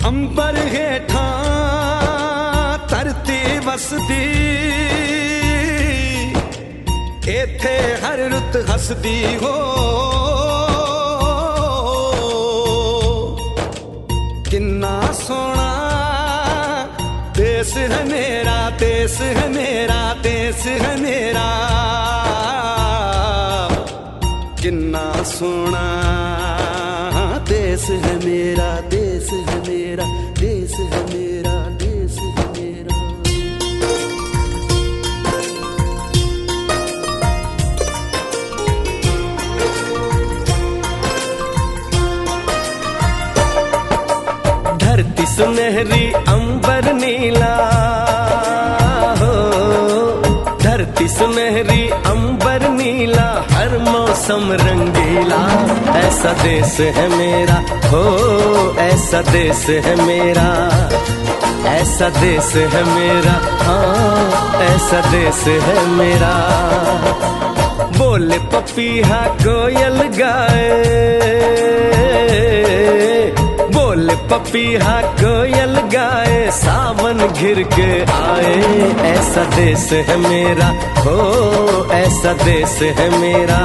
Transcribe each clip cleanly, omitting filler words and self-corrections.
अंबर हेठा धरती वसदी, इथे हर रुत हसदी हो। किन्ना सोना देश है मेरा, देश है मेरा, देश है मेरा। किन्ना सोना देश है मेरा, देश है मेरा, देश है मेरा, देश है मेरा। धरती सुनहरी अंबर नीला हो, धरती सुनहरी अंबर नीला, हर मौसम रंगीला। ऐसा देश है मेरा हो, ऐसा देश है मेरा, ऐसा देश है मेरा, हाँ ऐसा देश है मेरा। बोले पपीहा कोयल गाए, बोले पपीहा कोयल गाए, सावन घिर के आए। ऐसा देश है मेरा हो, ऐसा देश है मेरा,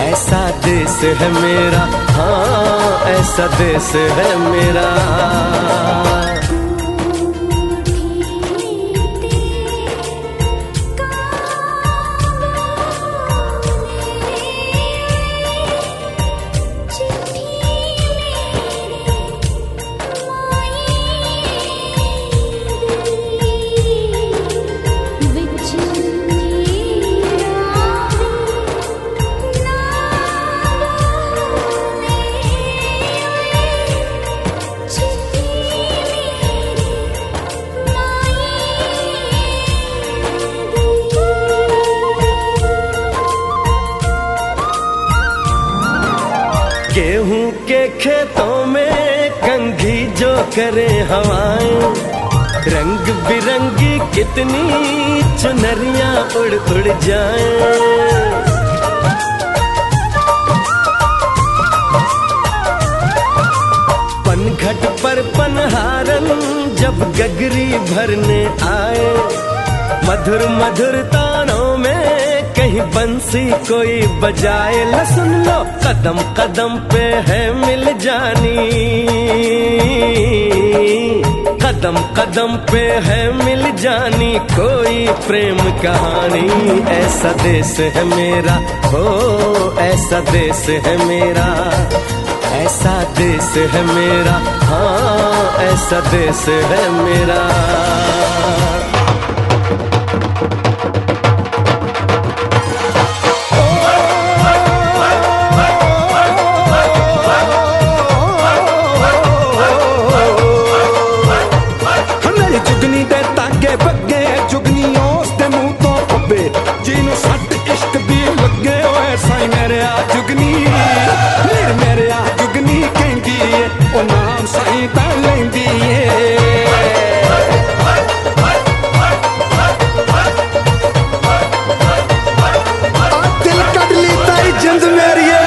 ऐसा देश है मेरा, हाँ ऐसा देश है मेरा। गेहूं के खेतों में कंघी जो करे हवाएं, रंग बिरंगी कितनी चुनरियां उड़ उड़ जाएं। पनघट पर पनहारन जब गगरी भरने आए, मधुर मधुर तानों में कहीं बंसी कोई बजाए। ल सुन लो कदम कदम पे है मिल जानी, कदम कदम पे है मिल जानी कोई प्रेम कहानी। ऐसा देश है मेरा हो, ऐसा देश है मेरा, ऐसा देश है मेरा, हाँ ऐसा देश है मेरा। जुगनी दे तागे बगे, जुगनी उस दे मुंह तो पब्बे, जिन्हों सट इश्क दी लगे होए साई मेरे आ जुगनी, मेरे आ जुगनी कहंदी है ओ नाम साई ता लैंदी है। दिल कट ली ताई जिंद मेरी है।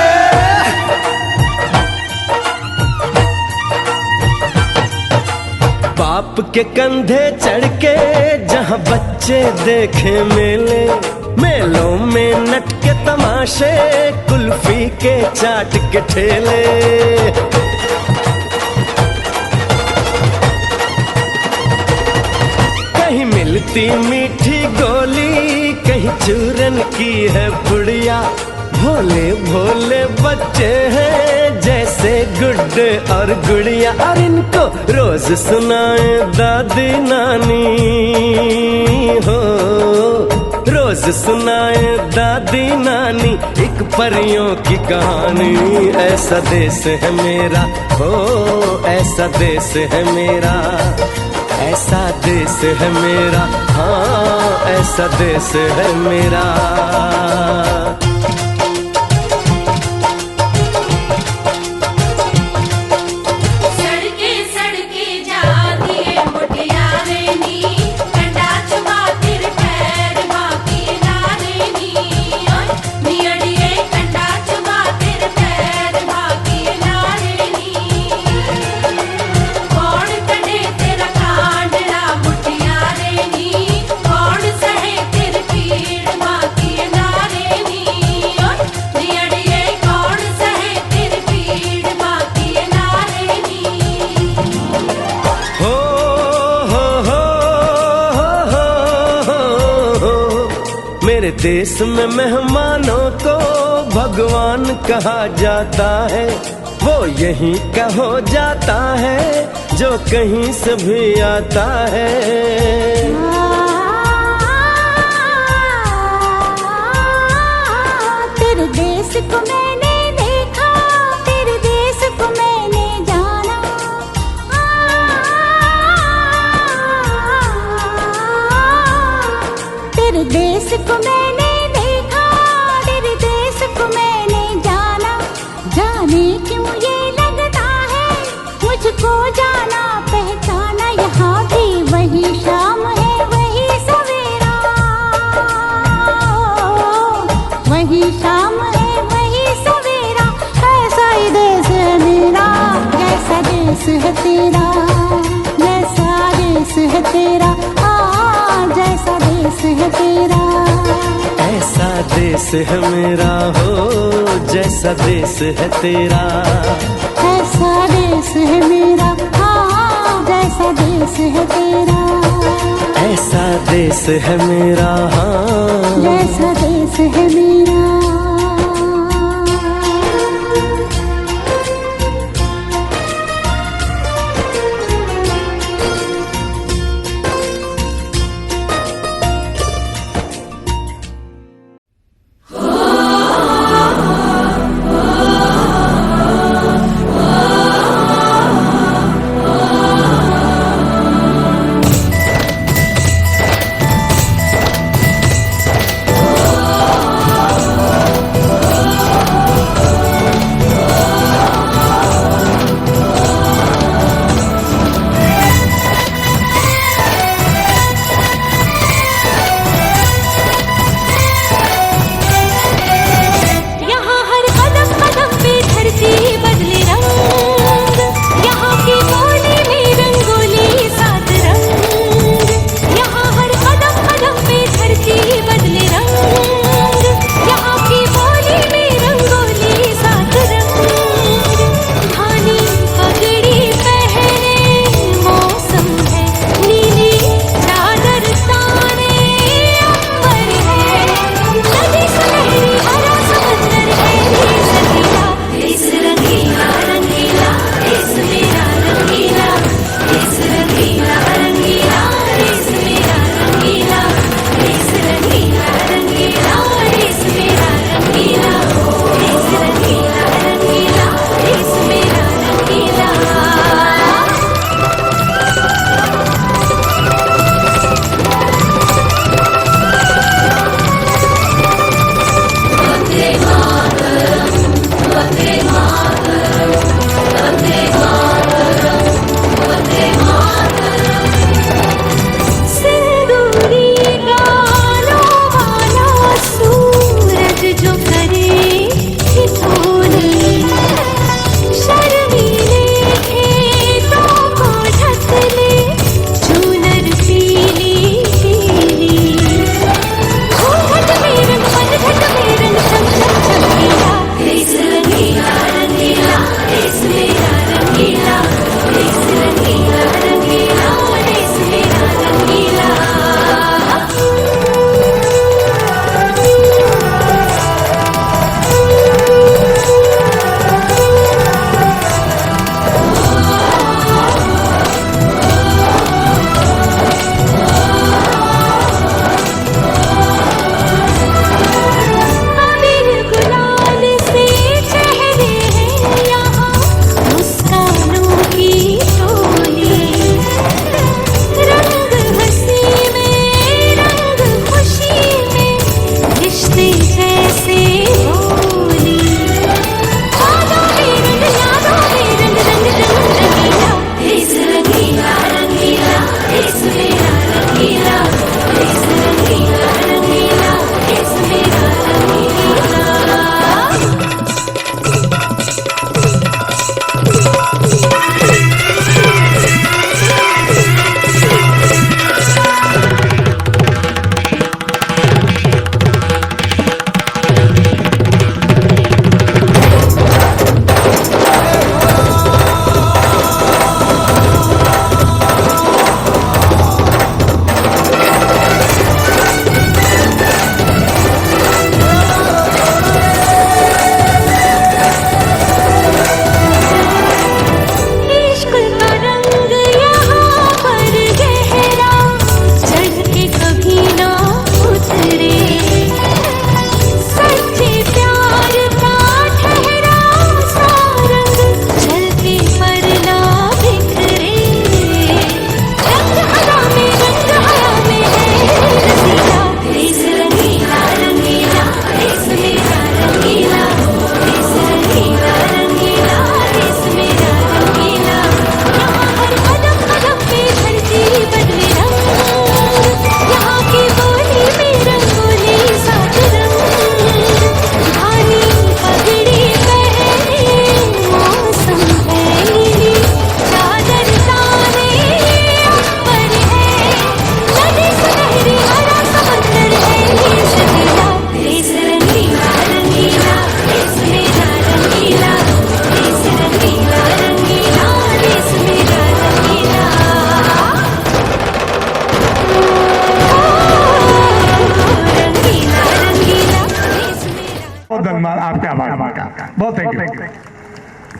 बाप के कंधे चढ़ के जहाँ बच्चे देखे मेले, मेलों में नट के तमाशे, कुल्फी के चाट के ठेले। कहीं मिलती मीठी गोली, कहीं चूरन की है पुड़िया। भोले भोले बच्चे हैं जैसे गुड्डे और गुड़िया, और इनको रोज सुनाए दादी नानी हो, रोज सुनाए दादी नानी एक परियों की कहानी। ऐसा देश है मेरा हो, ऐसा देश है मेरा, ऐसा देश है मेरा, हाँ ऐसा देश है मेरा। मेरे देश में मेहमानों को भगवान कहा जाता है, वो यहीं का हो जाता है जो कहीं से भी आता है। तेरे देश को मैंने देखा, तेरे देश को मैंने जाना, तेरे देश को मैंने देखा, तेरे देश को मैंने जाना। जाने क्यों ये लगता है मुझको जाना पहचाना, यहाँ भी वही शाम है वही सवेरा, वही शाम है वही सवेरा। ऐसा ही देश है मेरा, जैसा देश है तेरा, जैसा देश है तेरा, जैसा देश है तेरा। ऐसा देश है मेरा हो जैसा देश है तेरा, ऐसा देश है मेरा, जैसा देश है तेरा। ऐसा देश है मेरा, हाँ जैसा देश है मेरा।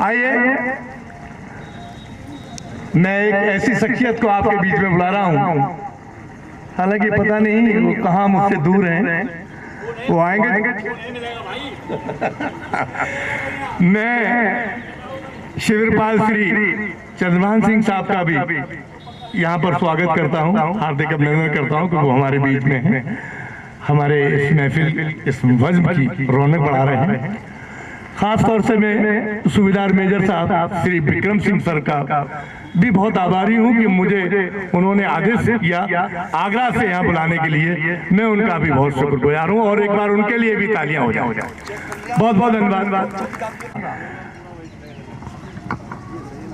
आइए, मैं एक ऐसी शख्सियत को आपके बीच में बुला रहा हूं, हालांकि पता नहीं वो कहाँ मुझसे दूर हैं, वो आएंगे। मैं शिविरपाल श्री चंद्रभान सिंह साहब का भी यहाँ पर स्वागत करता हूँ, हार्दिक अभिनंदन करता हूँ कि वो हमारे बीच में हैं, हमारे इस महफिल, इस वज्र की रौनक बढ़ा रहे हैं। खास तौर से मैं सूबेदार मेजर साहब श्री विक्रम सिंह सर का भी बहुत आभारी हूँ कि मुझे उन्होंने आदेश किया आगरा से यहाँ बुलाने के लिए। मैं उनका भी बहुत शुक्रगुजार हूँ और एक बार उनके लिए भी तालियां हो जाओ। बहुत बहुत धन्यवाद।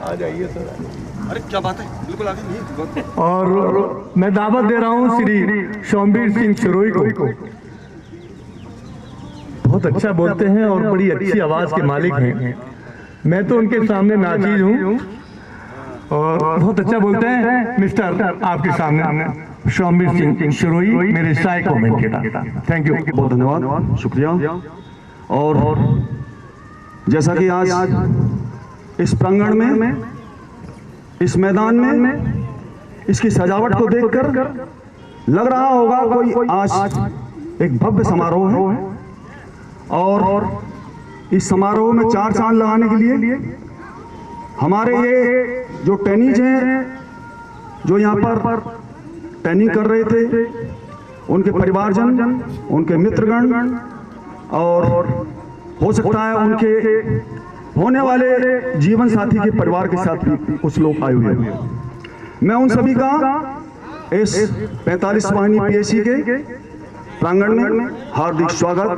आ जाइए सर। अरे क्या बात है, बिल्कुल आगे नहीं। और मैं दावत दे रहा हूँ श्री सोमवीर सिंह शिरोई को। बहुत अच्छा बोलते हैं और बड़ी अच्छी आवाज के मालिक हैं। मैं तो उनके सामने नाचीज हूँ और बहुत अच्छा बोलते हैं। मिस्टर आपके सामने सोमवीर सिंह शिरोई, मेरे सहायक कमेंटेटर। थैंक यू, बहुत धन्यवाद, शुक्रिया। और जैसा कि आज इस प्रांगण में, इस मैदान में, इसकी सजावट को देखकर लग रहा होगा कोई आज एक भव्य समारोह है। और इस समारोह में चार चांद लगाने के लिए हमारे ये जो टेनिज हैं, जो यहाँ पर ट्रेनिंग कर रहे थे, उनके परिवारजन, उनके मित्रगण और हो सकता है उनके होने वाले जीवन साथी के परिवार के साथ भी कुछ लोग आए हुए हैं। मैं उन सभी का इस 45 वाहिनी पीएसी के प्रांगण में हार्दिक स्वागत,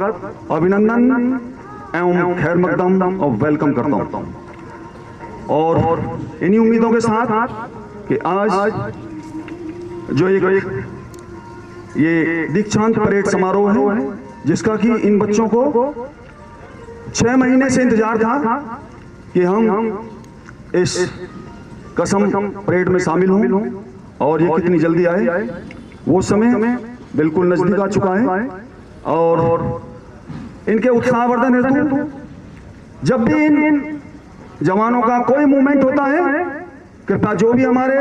अभिनंदन एवं खैर मकदम और वेलकम करता हूं। और इन्हीं उम्मीदों के साथ कि आज जो एक ये दीक्षांत परेड समारोह है, जिसका कि इन बच्चों को 6 महीने से इंतजार था कि हम इस कसम परेड में शामिल हों और ये कितनी जल्दी आए। वो समय बिल्कुल नजदीक आ चुका है। और इनके उत्साहवर्धन हेतु जब भी इन जवानों का कोई मूवमेंट होता है, कृपया जो भी हमारे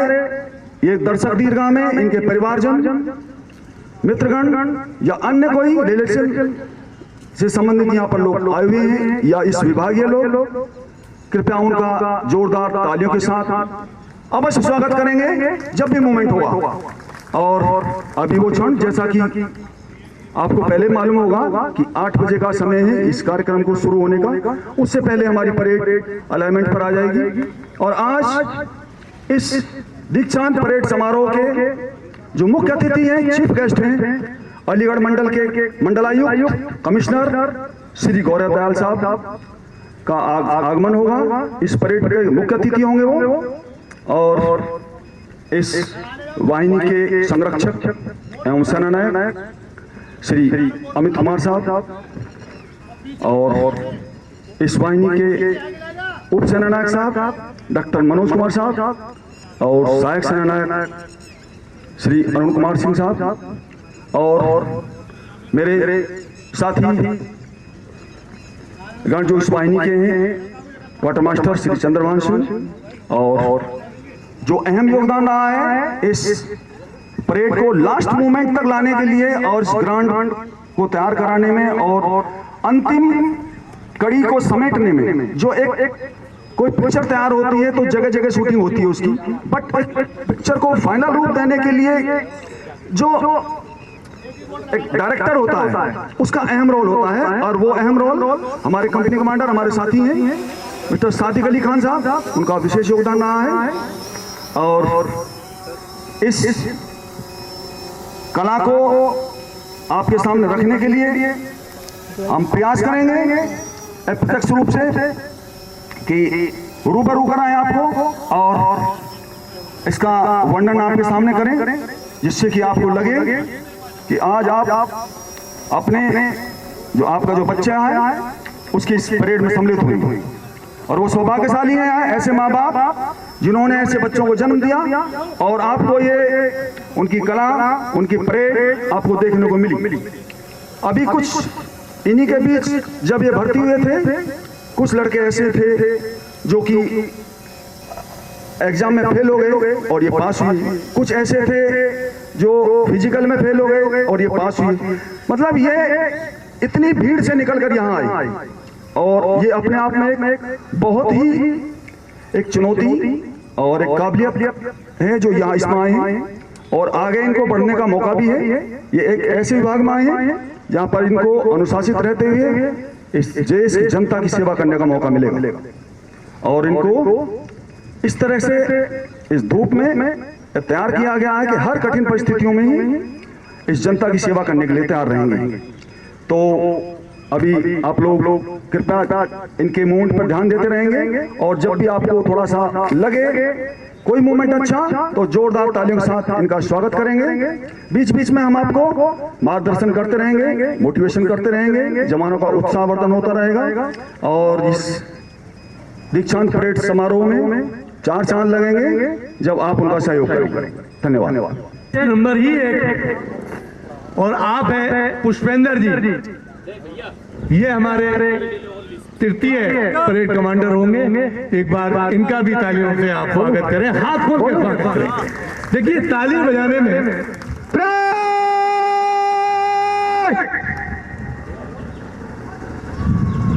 ये दर्शक दीर्घा में इनके परिवारजन, मित्रगण या अन्य कोई रिलेशन से संबंधित यहाँ पर लोग आए हुए हैं या इस विभागीय लोग, कृपया उनका जोरदार तालियों के साथ अवश्य स्वागत करेंगे जब भी मूवमेंट होगा। और अभी वो क्षण, जैसा कि आपको पहले मालूम होगा कि 8 बजे का समय है इस कार्यक्रम को शुरू होने का, उससे पहले हमारी परेड अलाइनमेंट पर आ जाएगी। और आज इस दीक्षांत परेड समारोह के जो मुख्य अतिथि हैं, चीफ गेस्ट हैं, अलीगढ़ मंडल के मंडलायुक्त कमिश्नर श्री गौरव दयाल साहब का आगमन होगा। इस परेड के मुख्य अतिथि होंगे वो। और इस वाहिनी के संरक्षक एवं सेनानायक श्री अमित कुमार साहब और इस वाहिनी के उप सेनानायक साहब डॉक्टर मनोज कुमार साहब और सहायक सेनानायक श्री अरुण कुमार सिंह साहब और मेरे साथी गण जो इस वाहिनी के हैं, क्वार्टर मास्टर श्री चंद्रभान सिंह, और जो अहम योगदान रहा है इस परेड को लास्ट मोमेंट तक लाने के लिए और इस ग्राउंड को तैयार कराने में और अंतिम कड़ी को समेटने में। जो एक कोई पिक्चर तैयार होती है तो जगह जगह शूटिंग होती है उसकी, बट एक पिक्चर को फाइनल रूप देने के लिए जो एक डायरेक्टर होता है उसका अहम रोल होता है। और वो अहम रोल हमारे कंपनी कमांडर, हमारे साथी हैं मिस्टर सादिक अली खान साहब, उनका विशेष योगदान रहा है। और इस कला को आपके सामने रखने के लिए हम प्रयास करेंगे अप्रत्यक्ष रूप से कि रूबरू कराएं आपको और इसका वर्णन आपके सामने करें, जिससे कि आपको लगे कि आज आप अपने जो आपका जो बच्चा है उसकी इस परेड में सम्मिलित हुई। और वो सौभाग्यशाली हैं ऐसे माँ बाप जिन्होंने ऐसे बच्चों को जन्म दिया और आपको ये उनकी कला, उनकी परेड आपको देखने को मिली। अभी कुछ इन्हीं के बीच जब ये भर्ती हुए थे, कुछ लड़के ऐसे थे जो कि एग्जाम में फेल हो गए और ये पास हुई, कुछ ऐसे थे जो फिजिकल में फेल हो गए और ये पास हुई। मतलब ये इतनी भीड़ से निकलकर यहाँ आई और ये अपने आप में एक बहुत ही एक चुनौती और एक काबिलियत है जो यहाँ इसमें आए हैं और आगे इनको बढ़ने का मौका भी है। ये एक ऐसे विभाग में आए हैं जहाँ पर इनको अनुशासित रहते हुए इस देश की जनता की सेवा करने का मौका मिलेगा और इनको इस तरह से इस धूप में तैयार किया गया है कि हर कठिन परिस्थितियों में ही इस जनता की सेवा करने के लिए तैयार रहेंगे। तो अभी आप लोग कृपया इनके मूवमेंट पर ध्यान देते रहेंगे और जब भी आपको थोड़ा सा लगे कोई मूवमेंट अच्छा तो जोरदार तालियों के साथ इनका स्वागत करेंगे। बीच बीच में हम आपको मार्गदर्शन करते रहेंगे, मोटिवेशन करते रहेंगे, जवानों का उत्साहवर्धन होता रहेगा और इस दीक्षांत परेड समारोह में 4 चांद लगेंगे जब आप उनका सहयोग करेंगे। धन्यवाद। नंबर ही एक और आप हैं पुष्पेंद्र जी, ये हमारे तृतीय परेड कमांडर होंगे। एक बार इनका भी तालियों से आप स्वागत करें, हाथ खोल कर स्वागत करें। देखिए ताली बजाने में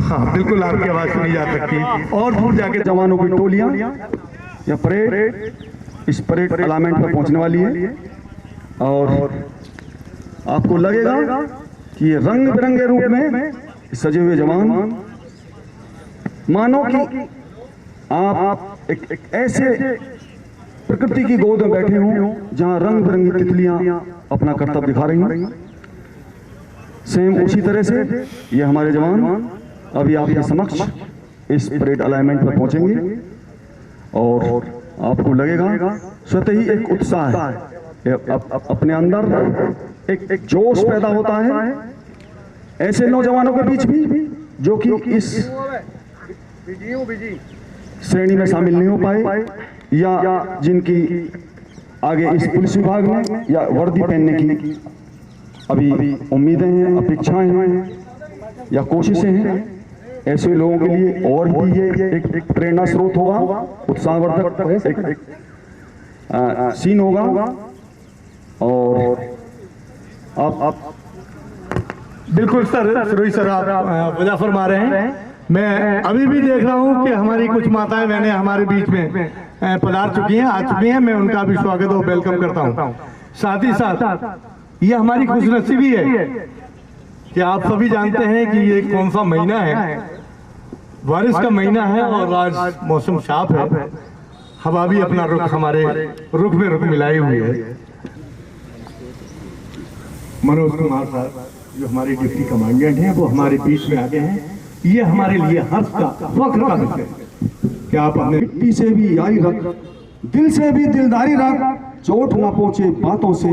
हाँ बिल्कुल आपकी आवाज सुनी जा सकती है और दूर जाके जवानों की टोलियां या परेड इस परेड अलाइनमेंट पर पहुंचने वाली है और आपको लगेगा कि ये रंग बिरंगे रूप में सजे हुए जवान मानो कि आप एक ऐसे प्रकृति की गोद में बैठे हों जहां रंग बिरंगी तितलियां अपना कर्तव्य दिखा रही हैं। सेम उसी तरह से ये हमारे जवान अभी आपके समक्ष इस परेड अलाइनमेंट पर पहुंचेंगे और आपको लगेगा स्वतः ही एक उत्साह है, अपने अंदर एक जोश पैदा होता है ऐसे नौजवानों के बीच भी जो कि इस श्रेणी में शामिल नहीं हो पाए या जिनकी आगे इस पुलिस विभाग में या वर्दी पहनने की अभी उम्मीदें हैं, अपेक्षाएं हैं या कोशिशें हैं। ऐसे लोगों के लिए और भी ये एक प्रेरणा स्रोत होगा, उत्साहवर्धक एक सीन होगा और आप बिल्कुल सर फिरोज सर आप वजह फरमा रहे हैं। मैं अभी भी देख रहा हूं कि हमारी कुछ माताएं बहनें हमारे बीच में पधार चुकी हैं, आ चुकी हैं। मैं उनका भी स्वागत और वेलकम करता हूं। साथ ही साथ ये हमारी खुशनसीबी है कि आप सभी जानते हैं कि ये कौन सा महीना है, बारिश का महीना है और आज मौसम साफ है, हवा भी अपना रुख हमारे रुख में रुख मिलाई हुई है। मनोज कुमार साहब जो हमारे डिप्टी कमांडेंट हैं वो हमारे बीच में आ गए हैं। ये हमारे लिए हर्ष का फख्र का विषय है कि आप अपने मिट्टी से भी यारी रख, दिल से भी दिलदारी रख, चोट न पहुंचे बातों से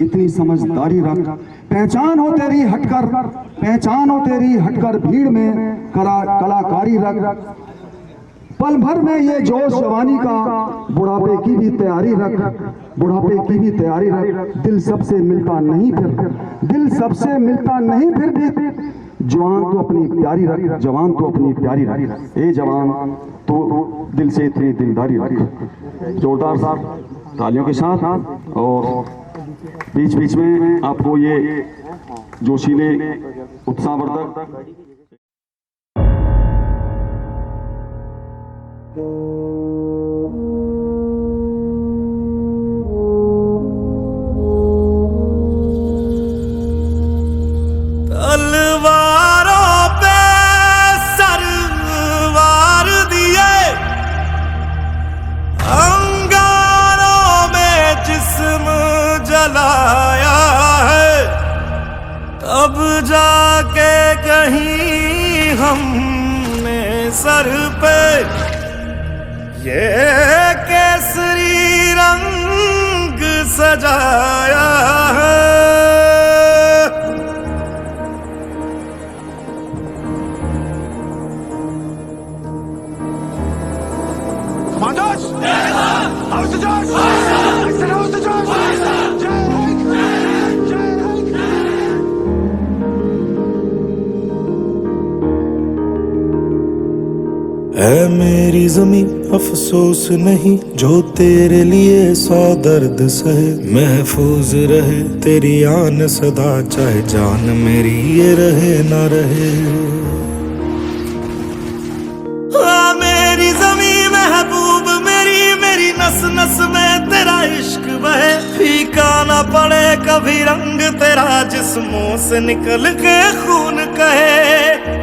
इतनी समझदारी रख, पहचान हो तेरी हटकर, पहचान हो तेरी हटकर भीड़ में कलाकारी रख, पल भर में ये जोश जवानी का, बुढ़ापे की भी तैयारी रख, बुढ़ापे की भी तैयारी रख, दिल सबसे मिलता नहीं फिर, दिल सबसे मिलता नहीं फिर भी जवान तो अपनी प्यारी रख, जवान तो अपनी प्यारी रख, ए जवान तो दिल से इतनी दिलदारी रख। जोरदार साहब तालियों के साथ और बीच बीच में आपको ये जोशीले उत्साहवर्धक तलवारों पे सरवार दिए, अंगारों में जिस्म जलाया है, तब जाके कहीं हमने सर पे ये केसरी रंग सजाया है। ऐ मेरी ज़मीं अफसोस नहीं, जो तेरे लिए 100 दर्द सहे। महफूज रहे तेरी आन सदा, चाहे जान मेरी ये रहे ना रहे। मेरी ज़मीं महबूब मेरी, मेरी नस नस में तेरा इश्क बहे। फीका ना पड़े कभी रंग तेरा, जिस्मों से निकल के खून कहे।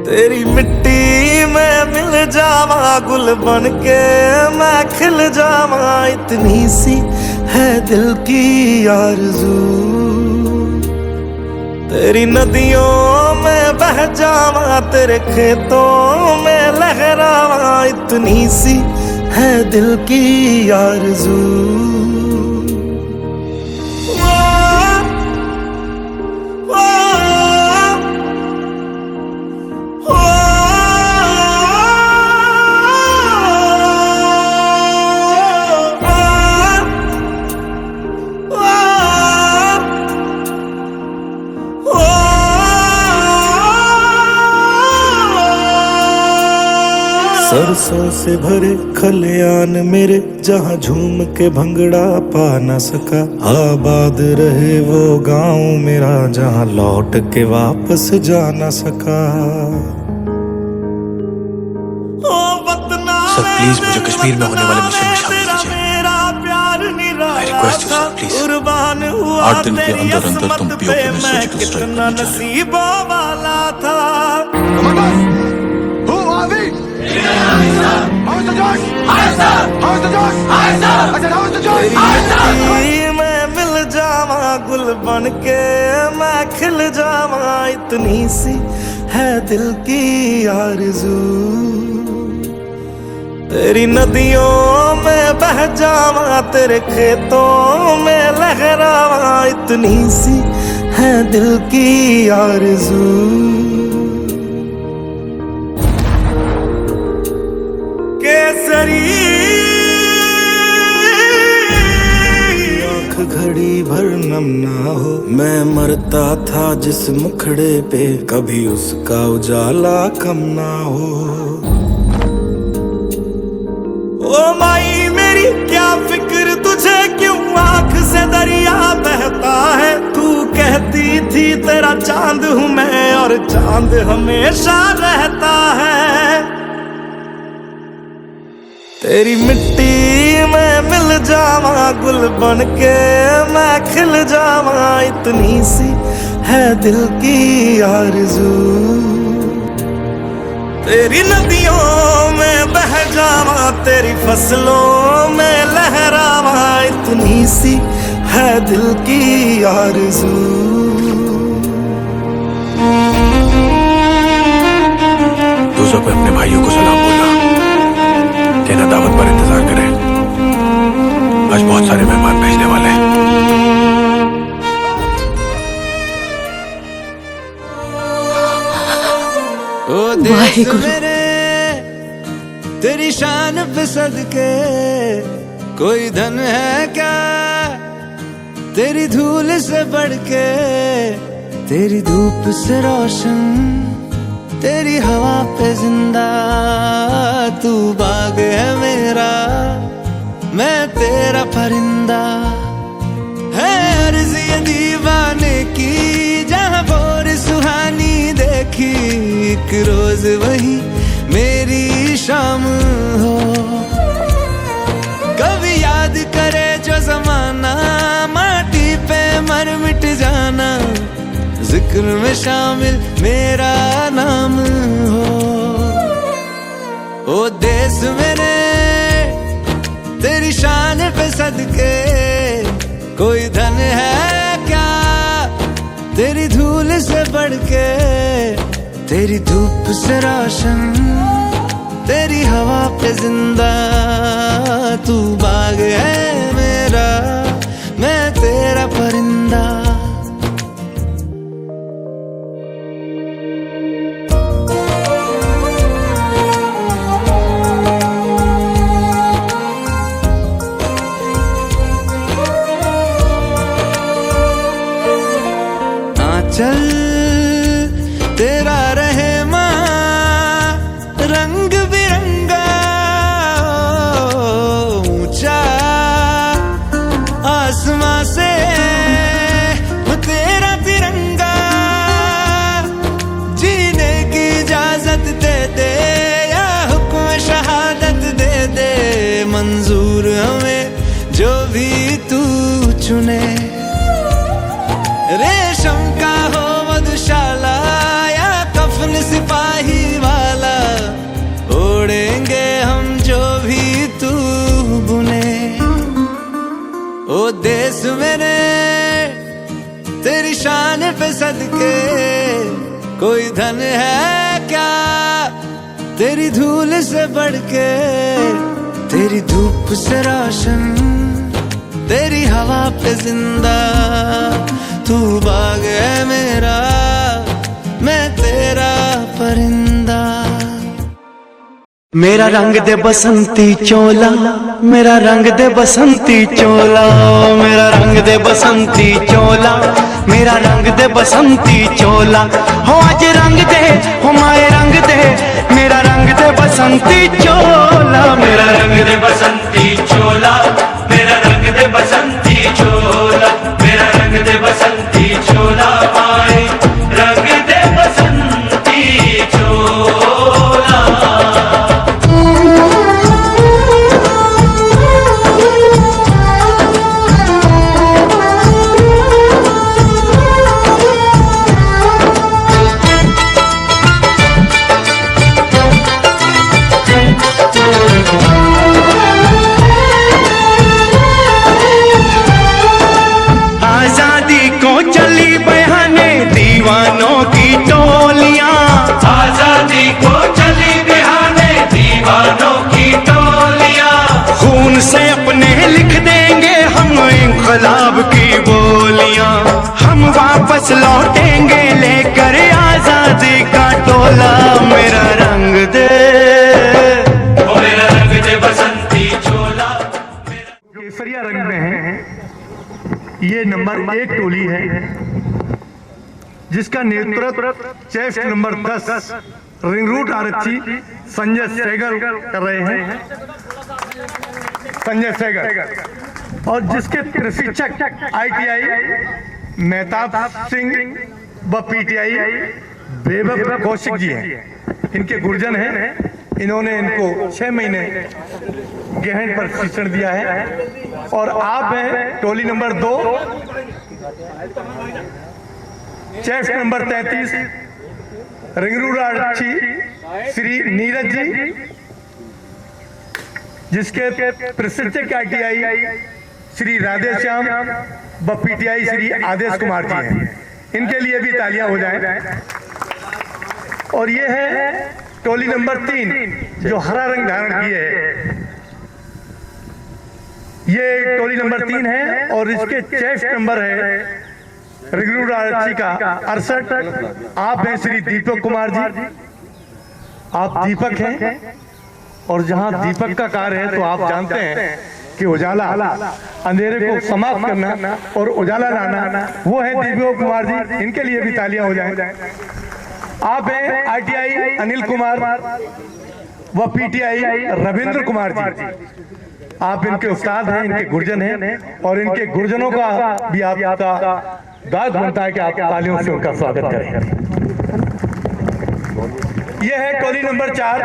तेरी मिट्टी में मिल जावा, गुल बन के मैं खिल जावा। इतनी सी है दिल की आरज़ू, तेरी नदियों में बह जावा, तेरे खेतों में लहरावा। इतनी सी है दिल की आरज़ू। सरसों से भरे खलियान मेरे, जहाँ झूम के भंगड़ा पा न सका। आबाद रहे वो गांव मेरा, जहाँ लौट के वापस जा न सका। सर प्लीज मुझे कश्मीर में होने वाले मिशन में शामिल कीजिए। I request you sir, please. 8 दिन के अंदर अंदर तुम पीओके में सर्जिकल स्ट्राइक करने जा रहे हो। मैं मिल जावा, गुल बन के मैं खिल जावा। इतनी सी है दिल की आरज़ू, तेरी नदियों में बह जावा, तेरे खेतों में लहरावा। इतनी सी है दिल की आरज़ू। केसरी आँख घड़ी भर नम ना हो, मैं मरता था जिस मुखड़े पे, कभी उसका उजाला कम ना हो। ओ माई मेरी क्या फिक्र तुझे, क्यों आँख से दरिया बहता है। तू कहती थी तेरा चांद हूँ मैं, और चांद हमेशा रहता है। तेरी मिट्टी में मिल जावा, गुल बन के मैं खिल जावा। इतनी सी है दिल की आरज़ू, तेरी नदियों में बह जावा, तेरी फसलों में लहरावा। इतनी सी है दिल की आरज़ू। दूसरों को अपने भाइयों को सलाम बोला, कहना दावत पर इंतजार करें, आज बहुत सारे मेहमान भेजने वाले हैं। ओ देश मेरे तेरी शान पे सदके, कोई धन है क्या तेरी धूल से बढ़ के। तेरी धूप से रोशन, तेरी हवा पे जिंदा, तू बाग है मेरा, मैं तेरा परिंदा। है अर्ज़ ये दीवाने की, जहाँ भोर सुहानी देखी, एक रोज वही मेरी शाम हो। कभी याद करे जो ज़माना, माटी पे मर मिट जाना, जिक्र में शामिल मेरा नाम हो। ओ देश मेरे तेरी शान पे सदके, कोई धन है क्या तेरी धूल से बढ़ के। तेरी धूप से रोशन, तेरी हवा पे जिंदा, तू बाग है मेरा, मैं तेरा परिंदा। चल तेरा रहमा रंग बिरंगा ऊंचा आसमां से तेरा तिरंगा जीने की इजाजत दे दे या हुक्म शहादत दे दे मंजूर हमें जो भी तू चुने रेशम का हो मधुशाला या कफन सिपाही वाला ओढ़ेंगे हम जो भी तू बुने ओ देश मेरे तेरी शान पे सदके कोई धन है क्या तेरी धूल से बढ़ के तेरी धूप से रोशन तेरी हवा पे जिंदा तू बाग है मेरा मैं तेरा परिंदा मेरा रंग दे बसंती चोला मेरा रंग दे बसंती चोला मेरा रंग दे बसंती चोला मेरा रंग दे बसंती चोला हो आज रंग दे हो माए रंग दे मेरा रंग दे बसंती चोला मेरा रंग दे बसंती चोला मेरा रंग दे बसंती चोला मेरा रंग दे बसंती चोला माए रंग दे बसंती चोला आजादी को चली बहाने दीवानों की टोलियां आजादी को चली बहाने दीवानों की टोलियां खून से अपने लिख देंगे हम इंकलाब की बोलियां हम वापस लौटेंगे लेकर आजादी का टोला मेरा रंग दे मेरा रंग दे बसंती चोला केसरिया रंग में है ये नंबर 1 टोली है जिसका नेतृत्व चेस्ट नंबर 10 रिंग रूट आरक्षी संजय सहगल कर रहे हैं संजय सहगल और जिसके प्रशिक्षक ITI मेहताब सिंह व PTI बेबक कौशिक जी हैं इनके गुरजन हैं इन्होंने इनको 6 महीने गहन प्रशिक्षण दिया है और आप हैं टोली नंबर 2 चेस्ट नंबर 33 रिंगरूट आरक्षी श्री नीरज जी जिसके प्रशिक्षक ITI श्री राधे श्याम व PTI श्री आदेश कुमार जी हैं इनके लिए भी तालियां हो जाएं। और ये है टोली नंबर 3 जो हरा रंग धारण किए है ये टोली नंबर 3 है और इसके चेस्ट नंबर है रिंगरूट आरक्षी का 68 आप हैं श्री दीपक कुमार जी आप दीपक हैं और जहां दीपक का कार्य है तो आप जानते हैं कि उजाला अंधेरे को समाप्त करना और उजाला लाना वो है दीपक कुमार जी इनके लिए भी तालियां हो जाएं। आप हैं ITI अनिल कुमार व PTI रविंद्र कुमार जी आप इनके उस्ताद हैं इनके गुरजन हैं और इनके गुरजनों का भी आपका दायित्व बनता है कि आप तालियों से उनका स्वागत करें। यह है टोली नंबर 4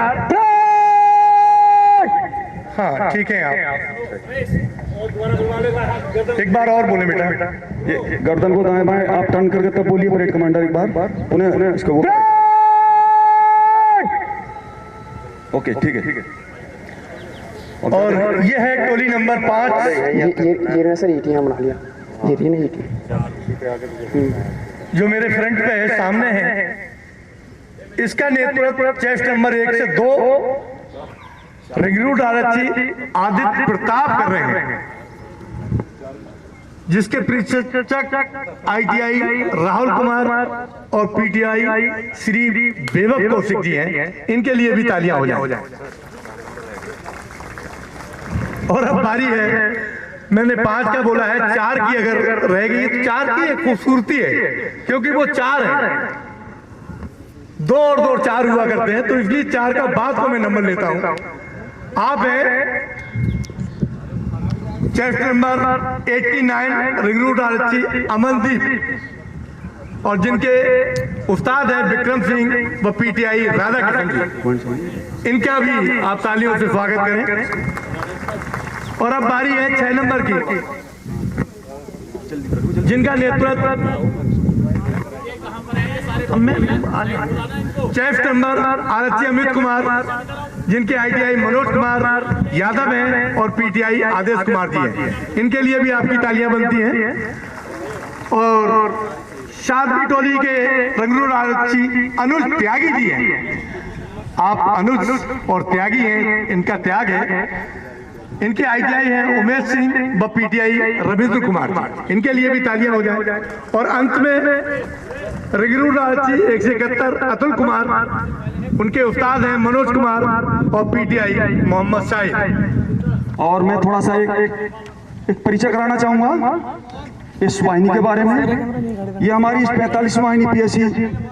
हाँ ठीक है आप एक बार और बोले बेटा ये गर्दन को दाएं बाएं आप टर्न करके तब बोलिए परेड कमांडर एक बार उन्हें इसको ओके ठीक है और ये है टोली नंबर 5 ये सर ईटियां बना लिया ये नहीं ईटी जो मेरे फ्रंट पे है सामने है इसका नेतृत्व चेस्ट नंबर 1 से 2 रिंगरूट आरक्षी आदित्य प्रताप कर रहे हैं जिसके प्रशिक्षक ITI राहुल कुमार और PTI श्री बेबक कौशिक जी हैं इनके लिए भी तालियां हो जाए। और अब बारी है मैंने 5 का बोला है, 4 की अगर रहेगी तो 4 की एक खूबसूरती है, क्योंकि वो 4 है, 2 और 2 4 हुआ करते हैं, तो इसलिए 4 का बाद को मैं नंबर लेता हूं। आप है चेस्ट नंबर 89 रिंग रोड आरक्षी अमनदीप, और जिनके उस्ताद हैं विक्रम सिंह व पीटीआई राधा किशन जी, इनका भी आप तालियों से स्वागत करें। और अब बारी है 6 नंबर की, जिनका नेतृत्व चेस्ट नंबर आरक्षी अमित कुमार, जिनके आईटीआई मनोज कुमार यादव हैं और पीटीआई आदेश कुमार जी हैं। इनके लिए भी आपकी तालियां बनती हैं। और शादी टोली के रंगरूर आरक्षी अनुज त्यागी जी हैं। आप अनुज और त्यागी हैं, इनका त्याग है। इनके आईटीआई हैं उमेश सिंह व पीटीआई रविंद्र कुमार जी, इनके लिए भी तालियां हो जाए। और अंत में रंगरूर आरक्षी 171 अतुल कुमार, उनके उस्ताद हैं मनोज कुमार और पीटीआई मोहम्मद शाहिद। और मैं थोड़ा सा एक परिचय कराना चाहूंगा इस वाहिनी के बारे में। ये हमारी 45वीं वाहिनी पीएससी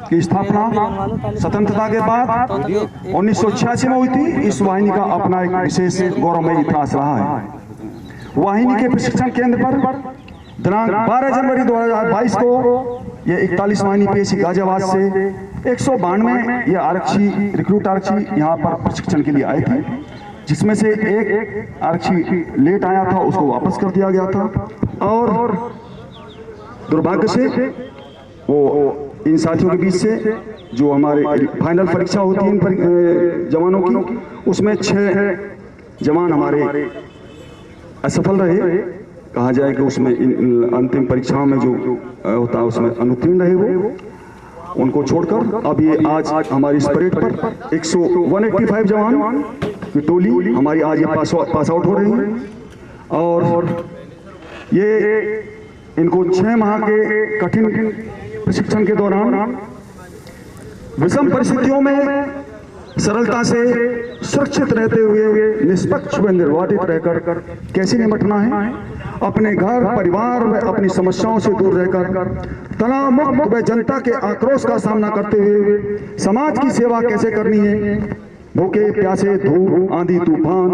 की स्थापना स्वतंत्रता के बाद 1986 में हुई थी। इस वाहिनी का अपना एक विशेष गौरवमय इतिहास रहा है। वाहिनी के प्रशिक्षण केंद्र पर दिनांक 12 जनवरी 2022 को ये 41 वाहिनी पीएससी गाजियाबाद से 192 ये आरक्षी रिक्रूट आरक्षी यहाँ पर प्रशिक्षण के लिए आए थे, जिसमें से एक आरक्षी लेट आया था, उसको वापस कर दिया गया था। और दुर्भाग्य से वो इन साथियों के बीच से जो हमारे फाइनल परीक्षा होती है इन जवानों की, उसमें 6 जवान हमारे असफल रहे। कहा जाए कि उसमें अंतिम परीक्षाओं में जो होता है उसमें अनुत्तीर्ण रहे। वो उनको छोड़कर अब ये आज हमारी इस परेड पर 185 जवान की टोली हमारी आज ये पास आउट हो रही है। और ये इनको 6 माह के कठिन प्रशिक्षण के दौरान विषम परिस्थितियों में सरलता से सुरक्षित रहते हुए निष्पक्ष व निर्वाचित रहकर कैसे निपटना है, अपने घर परिवार व अपनी समस्याओं से दूर रहकर तनाव मुक्त व जनता के आक्रोश का सामना करते हुए समाज की सेवा कैसे करनी है, भूखे प्यासे धूप आंधी तूफान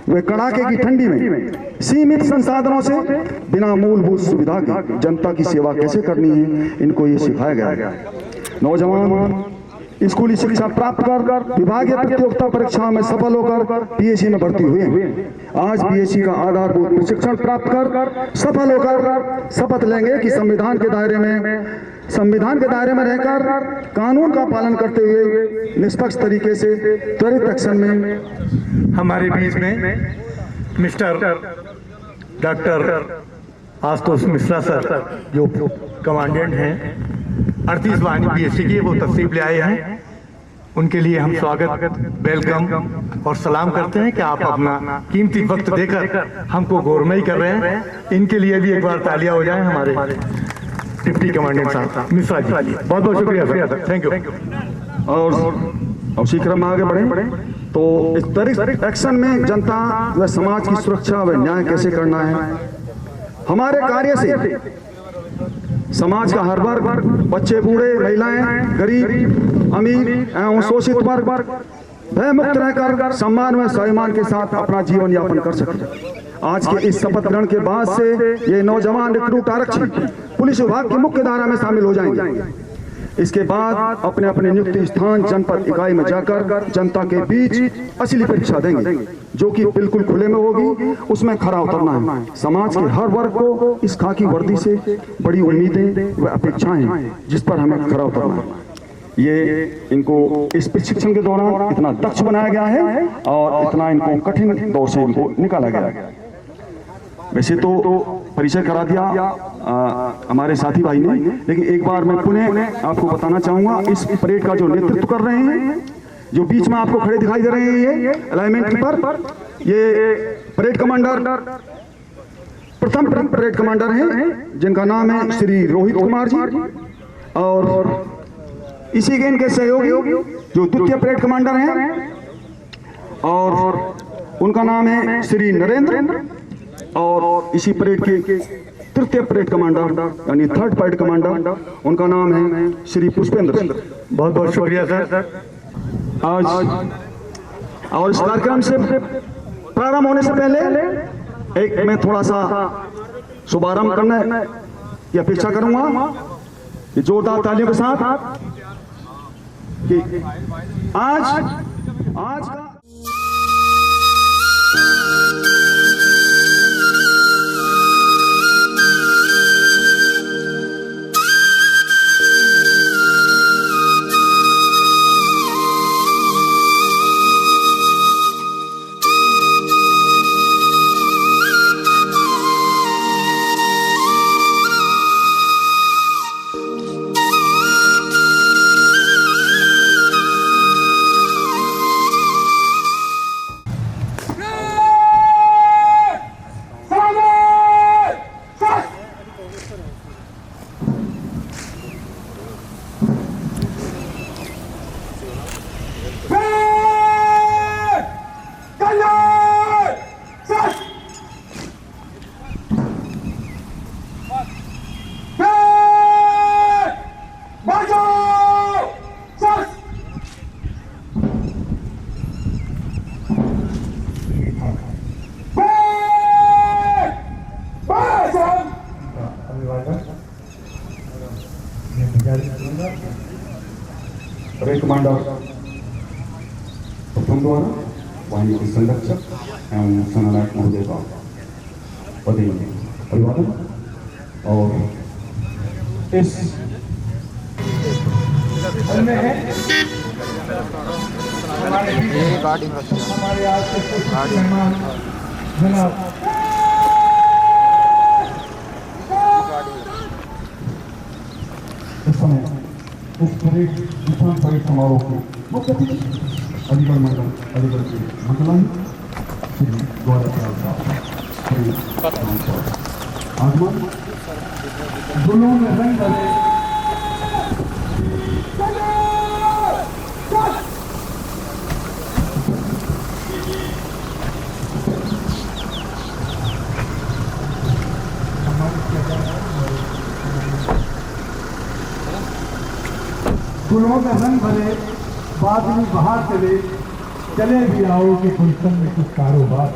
वे कड़ाके की ठंडी में सीमित संसाधनों से बिना मूलभूत सुविधा के जनता की सेवा कैसे करनी है, इनको ये सिखाया गया है। नौजवान स्कूली शिक्षा प्राप्त कर विभागीय प्रतियोगिता परीक्षाओं में सफल होकर पीएससी में भर्ती हुए हैं। आज पीएससी का आधारभूत प्रशिक्षण प्राप्त कर सफल होकर शपथ लेंगे कि संविधान के दायरे में रहकर कानून का पालन करते हुए निष्पक्ष तरीके से त्वरित एक्शन में हमारे बीच में mister doctor Ashutosh Mishra sir, जो कमांडेंट हैं 38 वाहिनी पीएससी की, वो तशरीफ ले आए हैं। उनके लिए हम स्वागत, वेलकम और सलाम करते हैं कि आप अपना कीमती वक्त देकर हमको गौरवमयी कर रहे हैं। इनके लिए भी एक बार तालियां हो जाएं हमारे डिप्टी कमांडेंट साहब मिश्रा जी। बहुत बहुत शुक्रिया सर, थैंक यू। और शीघ्र आगे बढ़े तो इस त्वरित एक्शन में जनता व समाज की सुरक्षा व न्याय कैसे करना है। हमारे कार्य से समाज का हर वर्ग, बच्चे बूढ़े महिलाएं गरीब अमीर एवं शोषित वर्ग भय मुक्त रहकर सम्मान व स्वाभिमान के साथ अपना जीवन यापन कर सके। आज के इस शपथ ग्रहण के बाद से ये नौजवान रिक्रूट आरक्षी पुलिस विभाग की मुख्य धारा में शामिल हो जाएंगे। इसके बाद अपने अपने नियुक्त स्थान जनपद इकाई में जाकर जनता के बीच असली परीक्षा देंगे, जो कि बिल्कुल खुले में होगी। उसमें खरा उतरना है। समाज के हर वर्ग को इस खाकी वर्दी से बड़ी उम्मीदें व अपेक्षाएं हैं, जिस पर हमें खरा उतरना है। ये इनको इस प्रशिक्षण के दौरान इतना दक्ष बनाया गया है और इतना इनको कठिन दौर से इनको निकाला गया है। वैसे तो परिचय करा दिया हमारे साथी भाई ने, लेकिन एक बार मैं पुनः आपको बताना चाहूंगा इस परेड का जो नेतृत्व कर रहे हैं, जो बीच में आपको खड़े दिखाई दे रहे हैं, ये अलाइनमेंट पर ये परेड कमांडर, प्रथम परेड कमांडर हैं, जिनका नाम है श्री रोहित कुमार जी। और इसी के इनके सहयोगी जो द्वितीय परेड कमांडर हैं, और उनका नाम है श्री नरेंद्र। और इसी परेड के तृतीय परेड कमांडर यानी थर्ड परेड कमांडर, उनका नाम है श्री पुष्पेंद्र। बहुत बहुत शुक्रिया सर। आज और इस कार्यक्रम से प्रारंभ होने से पहले एक मैं थोड़ा सा शुभारंभ करने की अपेक्षा करूंगा कि जोरदार तालियों के साथ कि आज का परेड कमांडर प्रथम द्वारा वाहिनी के संरक्षक एवं सेनानायक महोदय का पदेन अभिवादन और इस हमारे आज के कुछ मेहमान जनाब इस समय इस परेड दीक्षांत परेड समारोह के मुख्य अतिथि अलीगढ़ मंडल अलीगढ़ के मंडलायुक्त श्री गौरव आगमन दोनों में रंग भरे गुलों में रंग भरे बादली बाहर चले भी आओ कि गुलशन में कुछ कारोबार।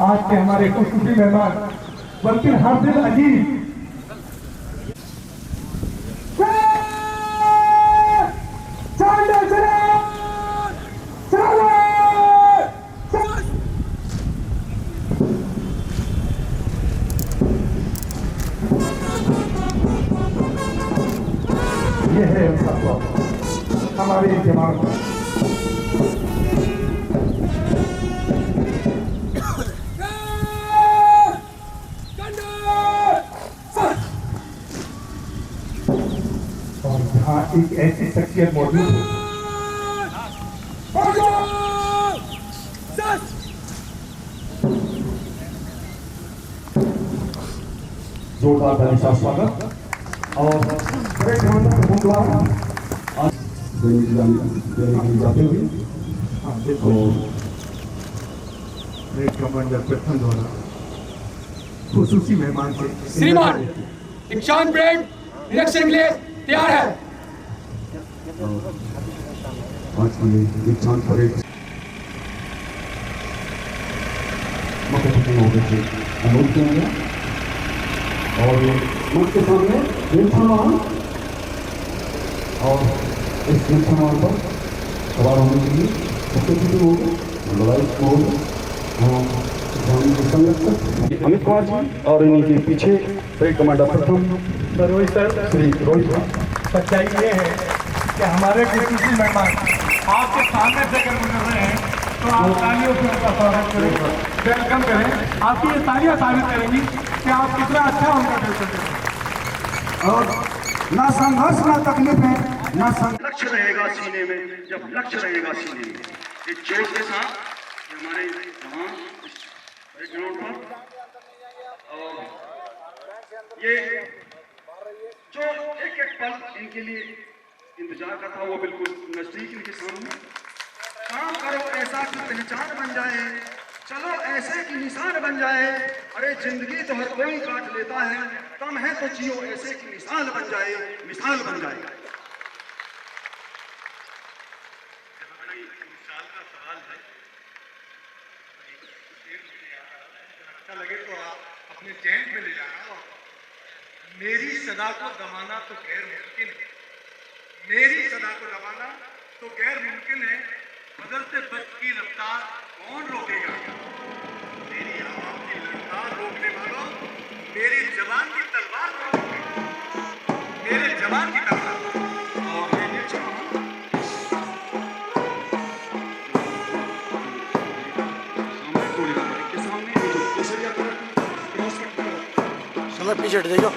आज के हमारे खुशखुशी मेहमान बल्कि हर दिन अजीब ये है उनका स्वभाव हमारे दिमाग में। और यहाँ एक ऐसी शख्सियत मौजूद है जोरदार ताली का स्वागत और परेड कमांडर द्वारा जाते हुए और परेड कमांडर प्रथम द्वारा खुसूसी मेहमान से श्रीमान दीक्षांत परेड निरीक्षण के लिए तैयार है। आज की दीक्षांत परेड अनुरोध किया गया और मंच के सामने दीक्षांत और इस दीक्षांत पर सवार होने के लिए मुख्य अतिथि होंगे मंडलायुक्त होंगे संरक्षक अमित कुमार जी और इन्हीं के पीछे परेड कमांडर प्रथम श्री रोहित। सच्चाई ये है कि हमारे खुशखुशी मेहमान आपके सामने से अगर गुजर रहे हैं तो आप तालियों से उनका स्वागत करें, वेलकम करें। आपकी ये तालियां साबित करेंगी कि आप कितना अच्छा उनका वेलकम करें। और ना संघर्ष ना तकलीफें ना लक्ष्य रहेगा सीने में। जब लक्ष्य रहेगा सीने में इस जोश के साथ हमारे जवान ग्राउंड पर और ये जो एक एक पल इनके लिए इंतजार का था वो बिल्कुल नजदीक इनके सामने। काम करो ऐसा कि पहचान बन जाए, चलो ऐसे की निशान बन जाए। अरे जिंदगी तो हर कोई काट लेता है, कम है तो जियो ऐसे की मिसाल बन जाए, मिसाल बन जाए। मिसाल का सवाल है, अच्छा लगे तो आप अपने चैन में ले जाना। मेरी सदा को दबाना तो गैर मुमकिन है, मेरी सदा को दबाना तो गैर मुमकिन है। बदलते वक्त की रफ्तार कौन रोकेगा? मेरी आवाज की रफ्तार रोकने वालों, मेरी जबान की तलवार रोको, मेरे जबान की तलवार। और मैं ये चाहूं समय पीछे हट जाइए।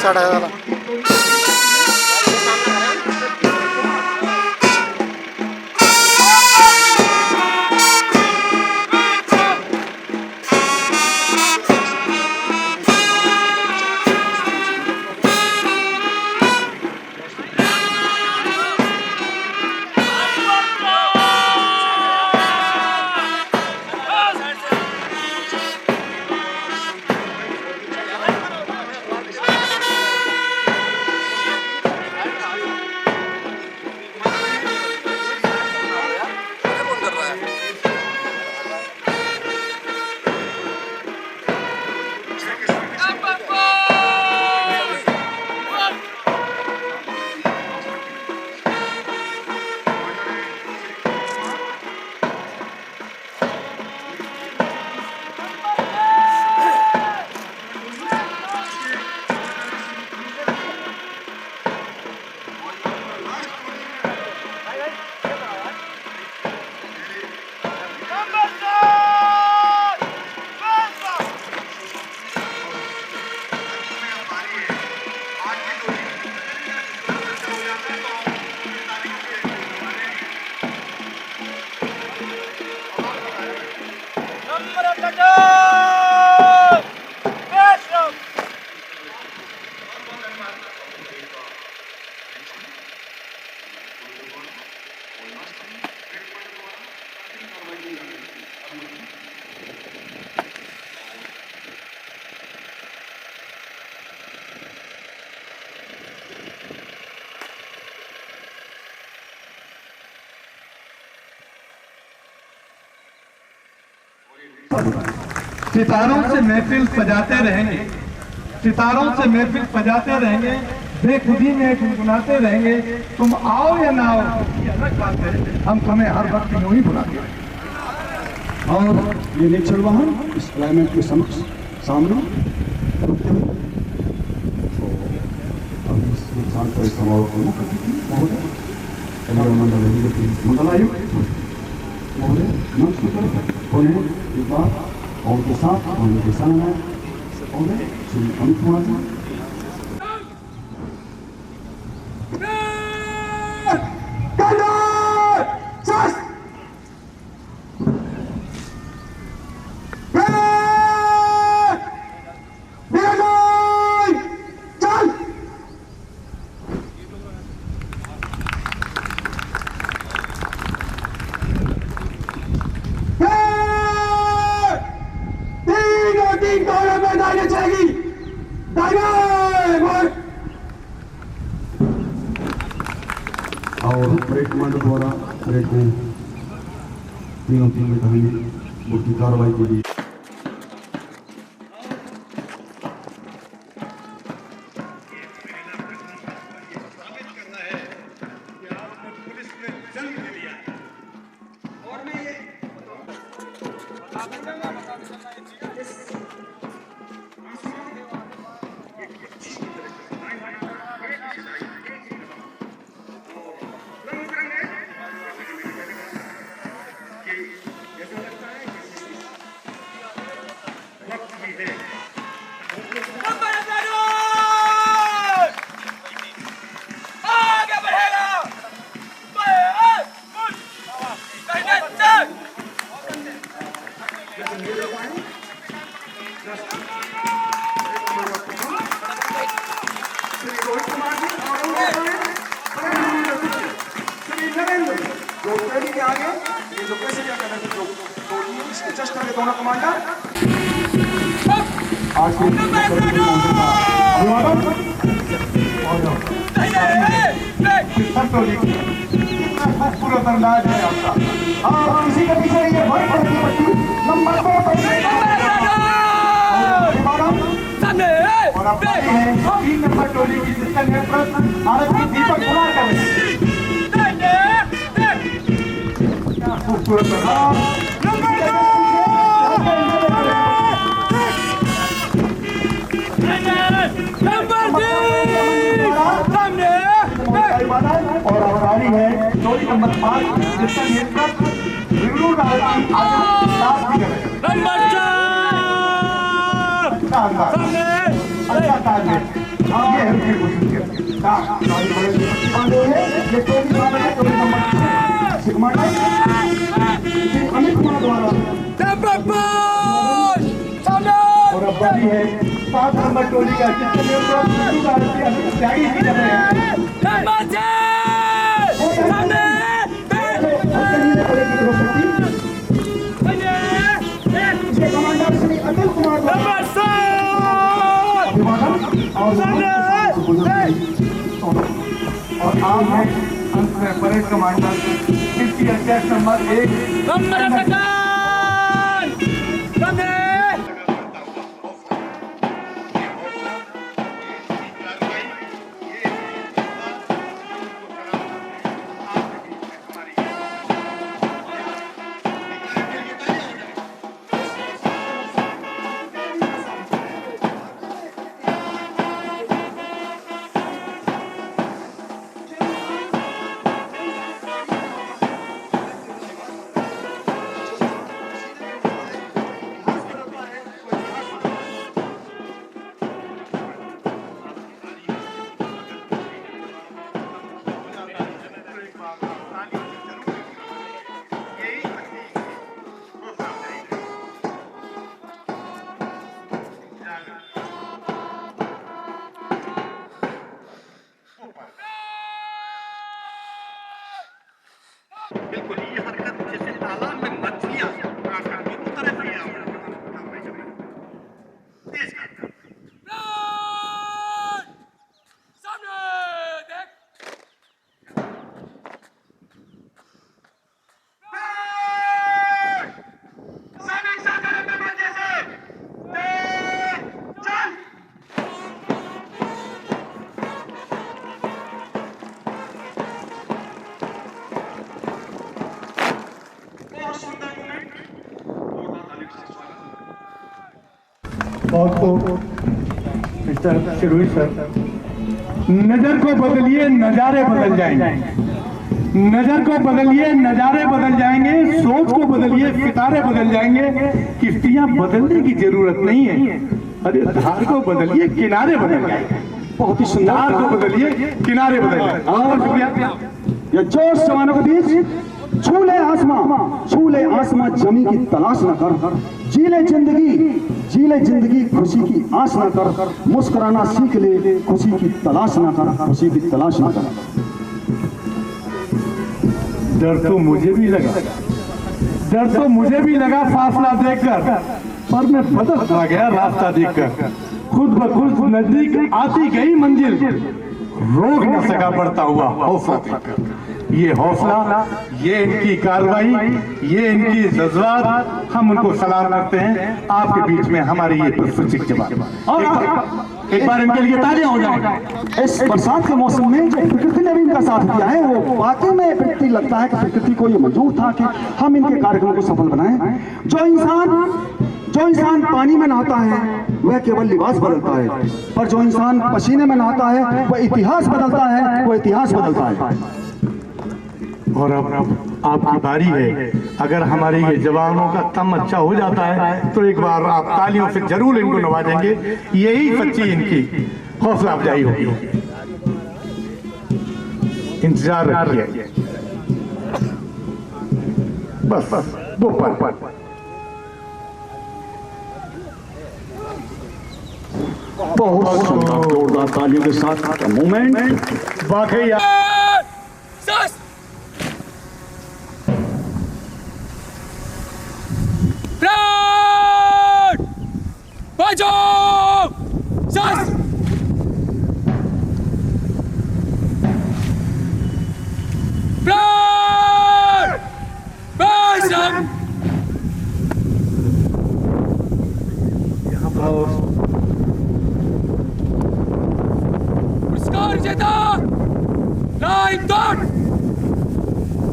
साढ़े वाला सितारों से महफिल सजाते रहेंगे, सितारों से महफिल सजाते रहेंगे, बेखुदी में गुनगुनाते रहेंगे। तुम आओ या ना आओ ये अलग बात है, हम तुम्हें हर वक्त यूं ही बुलाते रहेंगे। और ये निश्चल वाहन इस क्लाइमेट के समक्ष सामने रुकते हुए समारोह को मुख्य अतिथि महोदय मंडलायुक्त महोदय नमस्कार उन्हें एक बार और के साथ उनके संग महोदय श्री अमित कुमार जी। और परेड कमांडर द्वारा परेड को तीनों टीम में कहेंगे उनकी कार्रवाई के लिए। आगे बढ़ेगा। के आगे ये जो कैसे क्या कर रहे थे तो इसके जस्ट आगे दोनों कमांडर आज के अभिवादन खूबसूरत अंदाज है आपका। हाँ किसी के पीछे ये बहुत बड़ी पट्टी नंबर 2 और अब है 3 नंबर टोली की जिसका नेतृत्व भारत की दीपक कुमार कर रहे हैं। खूबसूरत और अवतारी है टोली नंबर 5 जिसका नेतृत्व बिरलू लाल की दास भी कर रहे हैं। अच्छा तालमेल ये है उसकी कोशिश है। ये टोली नंबर अमित कुमार द्वारा और अब बड़ी है 5 नंबर टोली का जिसके त्यागी भी कर रहे हैं। कमांडर श्री अतुल कुमार और आप हैं अंत में परेड कमांडर इसकी अध्यक्ष नंबर 1 बिल्कुल ये हरकत जैसे तालाब में मछलियां उतर रही हैं तेज कर सामने देख सामने सामने में मजे से चल मिस्टर शिरोही सर, नजर को बदलिए नजारे बदल जाएंगे, नजर को बदलिए नजारे बदल जाएंगे, सोच को बदलिए सितारे बदल जाएंगे। किश्तियां बदलने की जरूरत नहीं है, अरे धार को बदलिए किनारे बदल जाएंगे। बहुत ही सुंदर, धार को बदलिए किनारे बदल जाएंगे। और शुक्रिया। ये जोश जवानों के बीच छूले आसमां जमी की तलाश न कर, जीले जिंदगी खुशी की आस न कर, मुस्कुराना सीख ले खुशी की तलाश न कर, खुशी की तलाश न कर। डर तो मुझे भी लगा फासला देखकर, पर मैं बदल आ गया रास्ता देखकर। खुद ब खुद नजदीक आती गई मंजिल, रोक न सका बढ़ता हुआ हौसला देखकर। ये हौसला, ये इनकी कार्रवाई, ये इनकी जज्बात, हम उनको सलाम करते हैं। आपके बीच में हमारी ये पुरस्कार जवाब और एक बार इनके लिए तालियां हो जाएं। इस बरसात के मौसम में जो प्रकृति ने भी इनका साथ दिया है, वो वाकई में प्रकृति लगता है कि प्रकृति को ये मंजूर था कि हम इनके कार्यक्रम को सफल बनाएं। जो इंसान पानी में नहाता है वह केवल लिबास बदलता है, पर जो इंसान पसीने में नहाता है वह इतिहास बदलता है, वो इतिहास बदलता है। और अब आपकी बारी है। अगर हमारे ये जवानों का कम अच्छा हो जाता है तो एक बार आप तालियों से जरूर इनको नवाजेंगे। यही सच्ची इनकी हौसला अफजाई होगी। इंतजार रखिए। बस दो पल। बहुत शानदार जोरदार तालियों के साथ मूवमेंट वाकई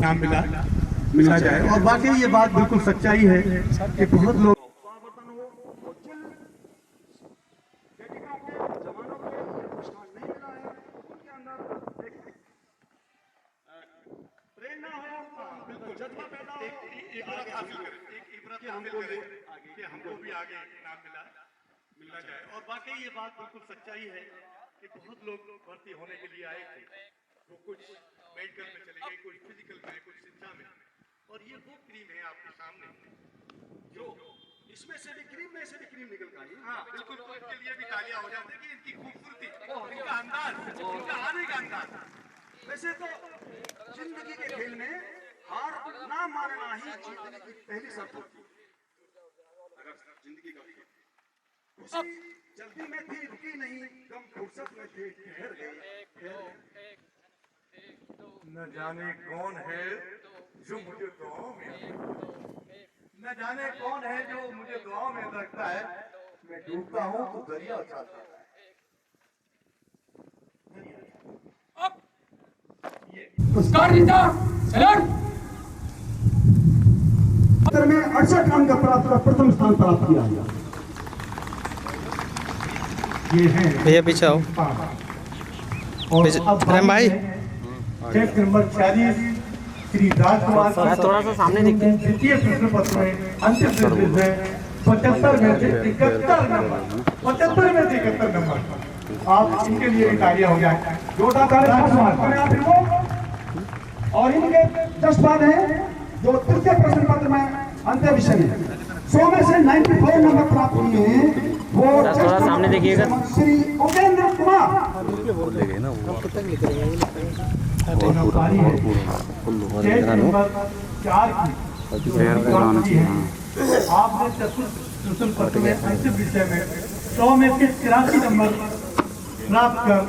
नाम मिला जाए। और वाकई ये बात बिल्कुल सच्चाई है कि बहुत लोग हमको भी आगे नाम मिलना जाए। और वाकई ये बात बिल्कुल सच्चाई है कि बहुत लोग भर्ती होने के लिए आए थे। वो कुछ मेडिकल में चले गए, कुछ फिजिकल में, कुछ शिक्षा में। और ये वो क्रीम है आपके सामने जो इसमें से भी क्रीम में से भी क्रीम निकल गई। हाँ बिल्कुल। तो इनके लिए भी तालियां हो जाती है कि इनकी खूबसूरती, इनका अंदाज, इनका आने का अंदाज। वैसे तो जिंदगी के खेल में हार ना मानना ही जीतने की पहली शर्त होती है। अगर जिंदगी का खेल जल्दी में थी, रुकी नहीं, कम फुर्सत में थे, ठहर गए। न जाने कौन है जो मुझे दुआओं में, न जाने कौन है जो मुझे दुआओं में रखता है। मैं डूबता हूँ तो दरिया उछालता है। में 68 अंक का प्रथम स्थान प्राप्त किया। ये है भैया पीछे आओ। प्रेम भाई टेस्ट नंबर 46 श्री राजकुमार थोड़ा सा सामने दिखते हैं। द्वितीय प्रश्न पत्र में अंतिम प्रश्न है 75 में से 71 नंबर, 75 में से 71 नंबर। आप इनके लिए भी कार्य हो जाए। जोड़ा और इनके 10 बाद है जो तृतीय प्रश्न पत्र में अंत्य विषय है। 100 में से 94 नंबर प्राप्त किए हैं। वो थोड़ा सामने देखिएगा। श्री उपेंद्र कुमार नंबर 4 की आपने चतुर्थ प्रश्न पत्र में अंतिम विषय में 100 में से 83 नंबर प्राप्त कर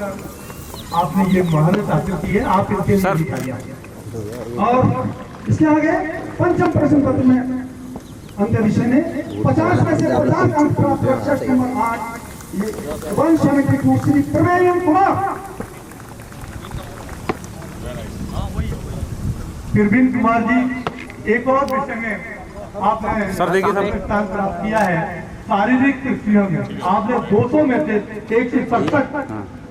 आपने ये महारत हासिल की है। आप इनके लिए और इसके आगे पंचम प्रश्न पत्र में अंत्य विषय ने 50 में से 50 अंक प्राप्त कर नंबर 8 172 श्री प्रवीण कुमार। प्रवीण कुमार जी एक और विषय में आपने स्थान प्राप्त किया है। शारीरिक कृतियों में आपने 200 में से 167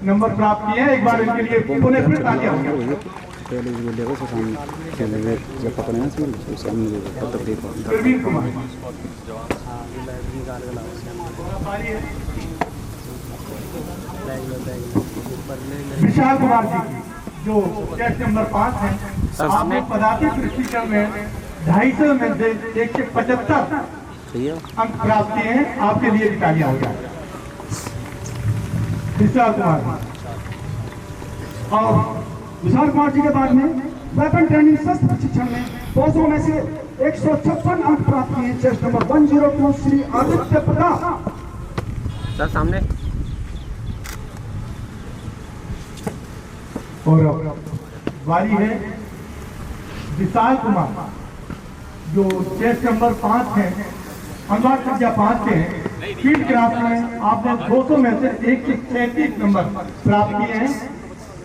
नंबर प्राप्त किए हैं। एक बार इनके लिए पुनः फिर तालियां होंगी। प्रवीण कुमार विशाल कुमार जी जो टेस्ट नंबर 5 है। आपने पदार्थ प्रशिक्षण में 250 में से 175 अंक प्राप्त किए हैं। आपके लिए भी तालियां हो जाए। विशाल कुमार और विशाल कुमार जी के बाद में वेपन ट्रेनिंग शस्त्र प्रशिक्षण में 200 में से 156 अंक प्राप्त किए। चेस्ट नंबर 102 श्री आदित्य प्रकाश। सर सामने। और वाली है विशाल कुमार जो चेस्ट नंबर 5 है। अनुवाद संख्या 5 के हैं। फील्ड क्राफ्ट में आपने 200 में से 133 नंबर प्राप्त किए हैं।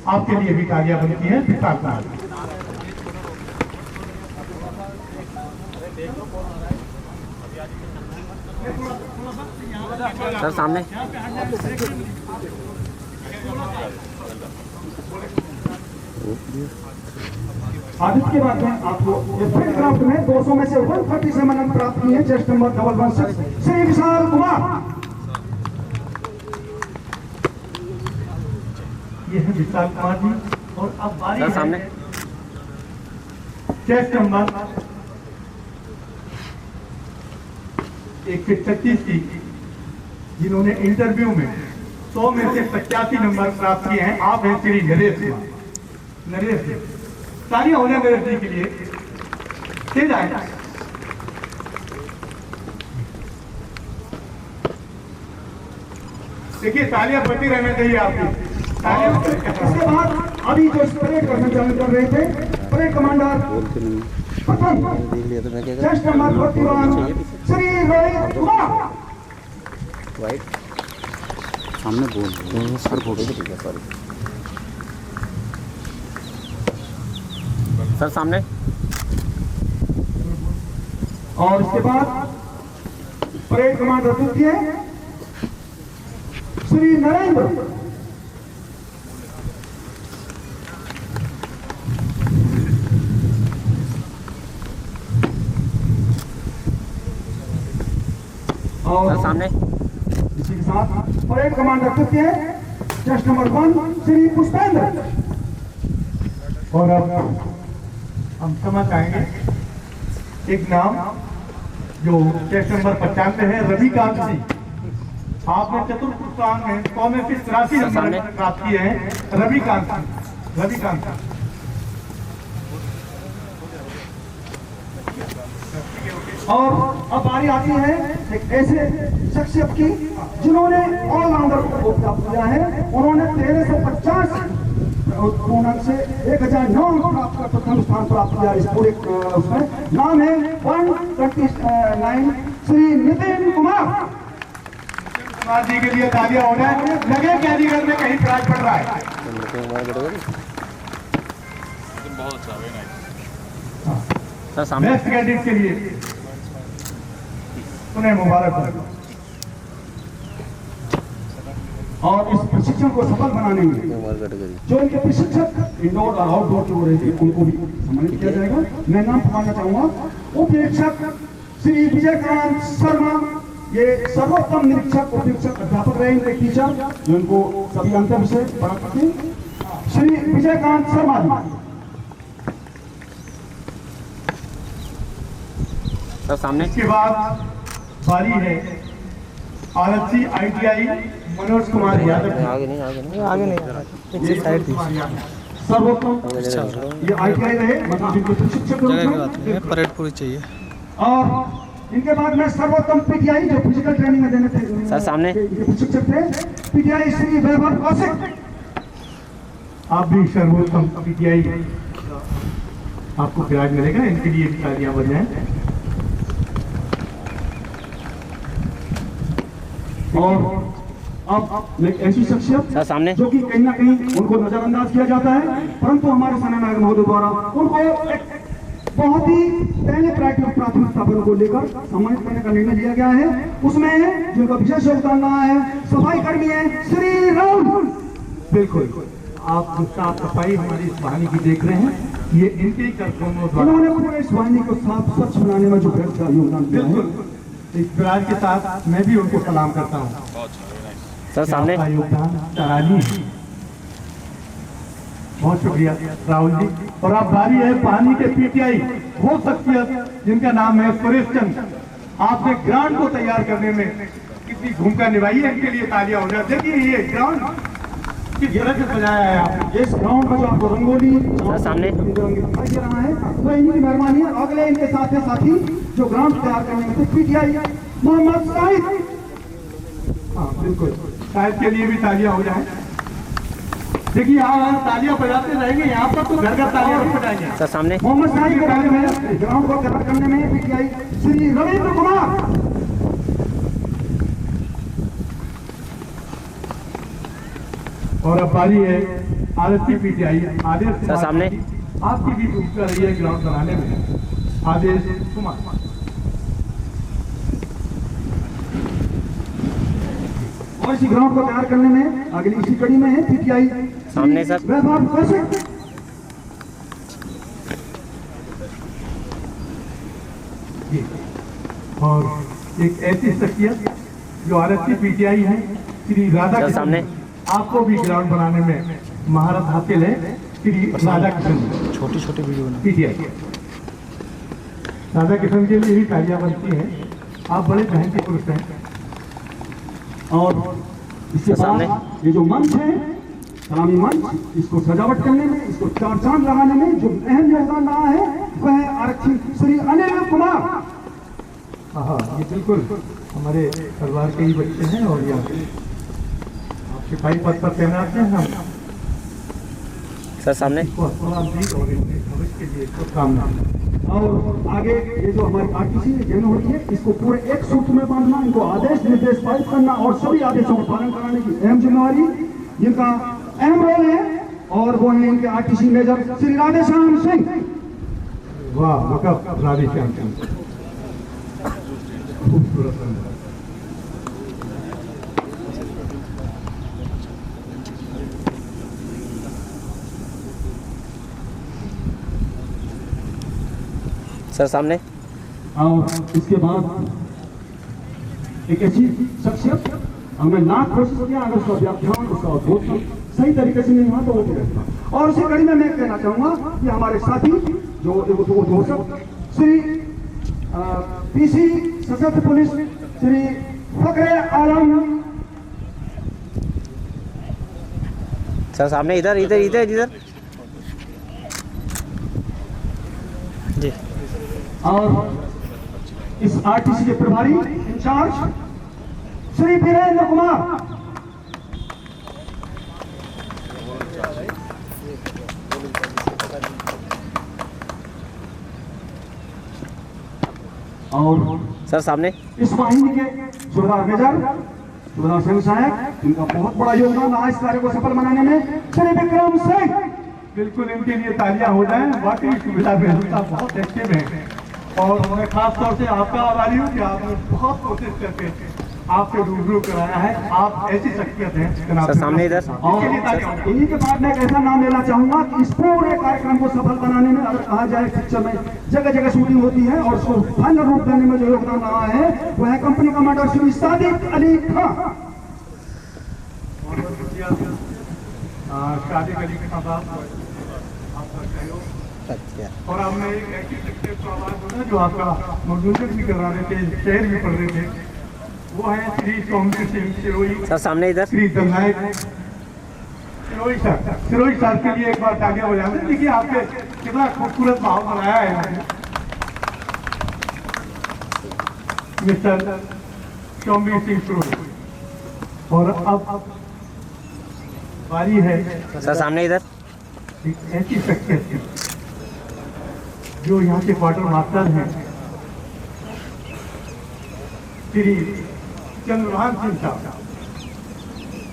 आपके लिए भी तालियां बनती हैं। विशाल कुमार सर सामने। आदित्य के बाद में आपको फील्ड क्राफ्ट में 200 में से 137 अंक प्राप्त किए हैं। Chest number 116 Shri Vishal Kumar. ये है विशाल कुमार जी। और अब बारी है सामने चेस्ट नंबर 136 की, जिन्होंने इंटरव्यू में 100 में से 85 नंबर प्राप्त किए हैं। आप हैं श्री नरेश कुमार। नरेश जी, तालियां होने नरेश जी के लिए। तेज आए। देखिए तालियां बढ़ती रहना चाहिए आपकी। इसके बाद अभी जो परेड करना चालू कर रहे थे, परेड कमांडर प्रथम चेस्ट नंबर 41 श्री रोहित कुमार। सामने बोल सर, फोटो ठीक है, सॉरी सर सामने। और इसके बाद परेड कमांडर द्वितीय श्री नरेंद्र। और सामने इसी के साथ परेड कमांडर तृतीय चेस्ट नंबर 1 श्री पुष्पेंद्र। और अब हम समझ आएंगे एक नाम जो चेस्ट नंबर 95 है, रविकांत जी। आपने चतुर्थ में 100 में से 83 नंबर प्राप्त किए हैं। रविकांत जी, रविकांत जी। और अब बारी आती है एक ऐसे शख्सियत की जिन्होंने ऑलराउंडर को प्राप्त किया है। उन्होंने 1350 पूर्णांक से 1009 प्राप्त कर प्रथम स्थान प्राप्त किया इस पूरे उसमें। नाम है 129 श्री नितिन कुमार। कुमार जी के लिए तालियां हो जाए। लगे कैदीगढ़ में कहीं प्राइज पड़ रहा है। सर सामने बेस्ट कैंडिडेट के लिए उन्हें मुबारक हो। और इस प्रशिक्षण को सफल बनाने में जो इनके प्रशिक्षक इंडोर और आउटडोर के हो रहे थे, उनको भी सम्मानित किया जाएगा। मैं नाम बताना चाहूंगा उपनिरीक्षक श्री विजयकांत शर्मा। ये सर्वोत्तम निरीक्षक उपनिरीक्षक अध्यापक रहे, इनके टीचर जो इनको सभी अंतर विषय पढ़ाते थे, श्री विजयकांत शर्मा जी। सर सामने। इसके बाद बारी है आरएचसी ITI मनोज कुमार यादव। आगे नहीं सर्वोत्तम ये ITI रहे, मतलब इनको प्रशिक्षक परेड पूरी चाहिए। और इनके बाद में सर्वोत्तम PTI जो फिजिकल ट्रेनिंग में देने थे, सर सामने प्रशिक्षक थे PTI श्री वैभव कौशिक। आप भी सर्वोत्तम PTI, आपको प्राइज मिलेगा। इनके लिए तालियां बजाएं। और अब एक ऐसी शख्सियत सर सामने जो कि कहीं ना कहीं उनको नजरअंदाज किया जाता है, परंतु हमारे सेना नायक महोदय द्वारा उनको एक बहुत ही पहले प्राथमिकता पर उनको लेकर सम्मानित करने का निर्णय लिया गया है। उसमें जिनका विशेष योगदान रहा है सफाई कर्मी है श्री राम। बिल्कुल आप साफ सफाई हमारी इस वाहिनी की देख रहे हैं, ये इनके ही कर्तव्यों द्वारा उन्होंने पूरे इस वाहिनी को साफ स्वच्छ बनाने में जो योगदान दिया है, इस विराज के साथ मैं भी उनको सलाम करता हूँ। सर सामने। योगदान सराहनीय है। बहुत शुक्रिया राहुल जी। और अब बारी है पानी के PTI वो शख्सियत जिनका नाम है सुरेश चंद। आपने ग्राउंड को तैयार करने में कितनी भूमिका निभाई है, इनके लिए तालियां हो जाए। देखिए ये ग्राउंड किस तरह से सजाया है आपने। इस ग्राउंड में जो आपको रंगोली सामने दिखाई दे रहा है, तो इनकी मेहरबानी है। अगले इनके साथी जो ग्राउंड तैयार करने में PTI मोहम्मद शाहिद। हाँ बिल्कुल, शाहिद के लिए भी तालियां हो जाए। देखिए यहाँ तालियां बजाते रहेंगे, यहाँ पर तो घर घर तालियां बजाएंगे। सर सामने। मोहम्मद शाहिद के बारे में ग्राउंड को तैयार करने में PTI श्री रविंद्र कुमार। और अब बारी है आरएचसी PTI आदेश सर सामने। आपकी भी भूमिका रही है ग्राउंड बनाने में। आदेश कुमार। और इसी ग्राउंड को तैयार करने में अगली इसी कड़ी में है PTI सामने सर। वैभव कौशिक। और एक ऐसी शख्सियत जो आरएससी पीटीआई है, श्री राधा सर, सामने। आपको भी ग्राउंड बनाने में महारत हासिल है। श्री राधा किशन छोटी छोटी वीडियो बना। पीटीआई राधा किशन के लिए भी तालियां बनती हैं। आप बड़े मेहनती पुरुष हैं। और इसके सामने। बाद ये जो मंच है, सलामी मंच, इसको सजावट करने में, इसको चार चांद लगाने में जो अहम योगदान रहा है वह है आरक्षी श्री अनिल कुमार। हाँ, ये बिल्कुल हमारे परिवार के ही बच्चे हैं और ये आप सिपाही पद पर तैनात हैं। हम सर सामने। इसको अस्पताल दी और इनके भविष्य के लिए शुभकामनाएं। और आगे ये जो हमारी आरटीसी जन होती है, इसको पूरे एक सूत्र में बांधना, इनको आदेश निर्देश पारित करना और सभी आदेशों का पालन कराने की अहम जिम्मेवारी जिनका अहम रोल है, और वो है इनके आरटीसी मेजर श्री राधेश्याम सिंह। वाह, वक़्फ़ राधेश्याम सिंह, खूबसूरत रंग। सर सामने। और इसके बाद एक ऐसी शख्सियत, हमने लाख कोशिश किया, अगर उसका व्याख्यान, उसका उद्बोधन सही तरीके से नहीं हुआ तो वो भी रहता। और उसी कड़ी में मैं कहना चाहूंगा कि हमारे साथी जो उद्घोषक श्री पीसी सशस्त्र पुलिस श्री फखरे आलम। सर सामने। इधर इधर इधर इधर जी। और इस आरटीसी के प्रभारी इंचार्ज श्री वीरेंद्र कुमार। और सर सामने। इस वाहिनी के सूबेदार मेजर सूबेदार सिंह साहब, इनका बहुत बड़ा योगदान रहा इस कार्य को सफल बनाने में। श्री विक्रम सिंह, बिल्कुल इनके लिए तालियां हो जाएं। वाकई सुविधा मेहता बहुत एक्टिव है और मैं खास तौर से आपका आभारी हूँ कि आपने बहुत कोशिश करके आपसे रूबरू कराया है। आप ऐसी शख्सियत हैं जनाब। सर सामने इधर। और इन्हीं के बाद मैं एक ऐसा नाम लेना चाहूंगा कि इस पूरे कार्यक्रम को सफल बनाने में, अगर कहा जाए पिक्चर में जगह जगह शूटिंग होती है और उसको फाइनल रूप देने में जो योगदान रहा है वह है कंपनी कमांडर श्री सादिक अली खान। शादी अली खान साहब, आपका सहयोग। और हमने एक ऐसी शख्सियत को आवाज सुना जो आपका मनोरंजन भी करा रहे थे, शेर भी पढ़ रहे थे, वो है श्री सौम्य सिंह सिरोही। सर सामने इधर। श्री दलनायक सिरोही साहब के लिए एक बार तालियां बजा दें। देखिए आपने कितना खूबसूरत माहौल बनाया है। मिस्टर सौम्य सिंह सिरोही। और अब बारी है सर सामने इधर। एक ऐसी शख्सियत की जो यहाँ के क्वार्टर मास्टर हैं, श्री चंद्रभान सिंह साहब,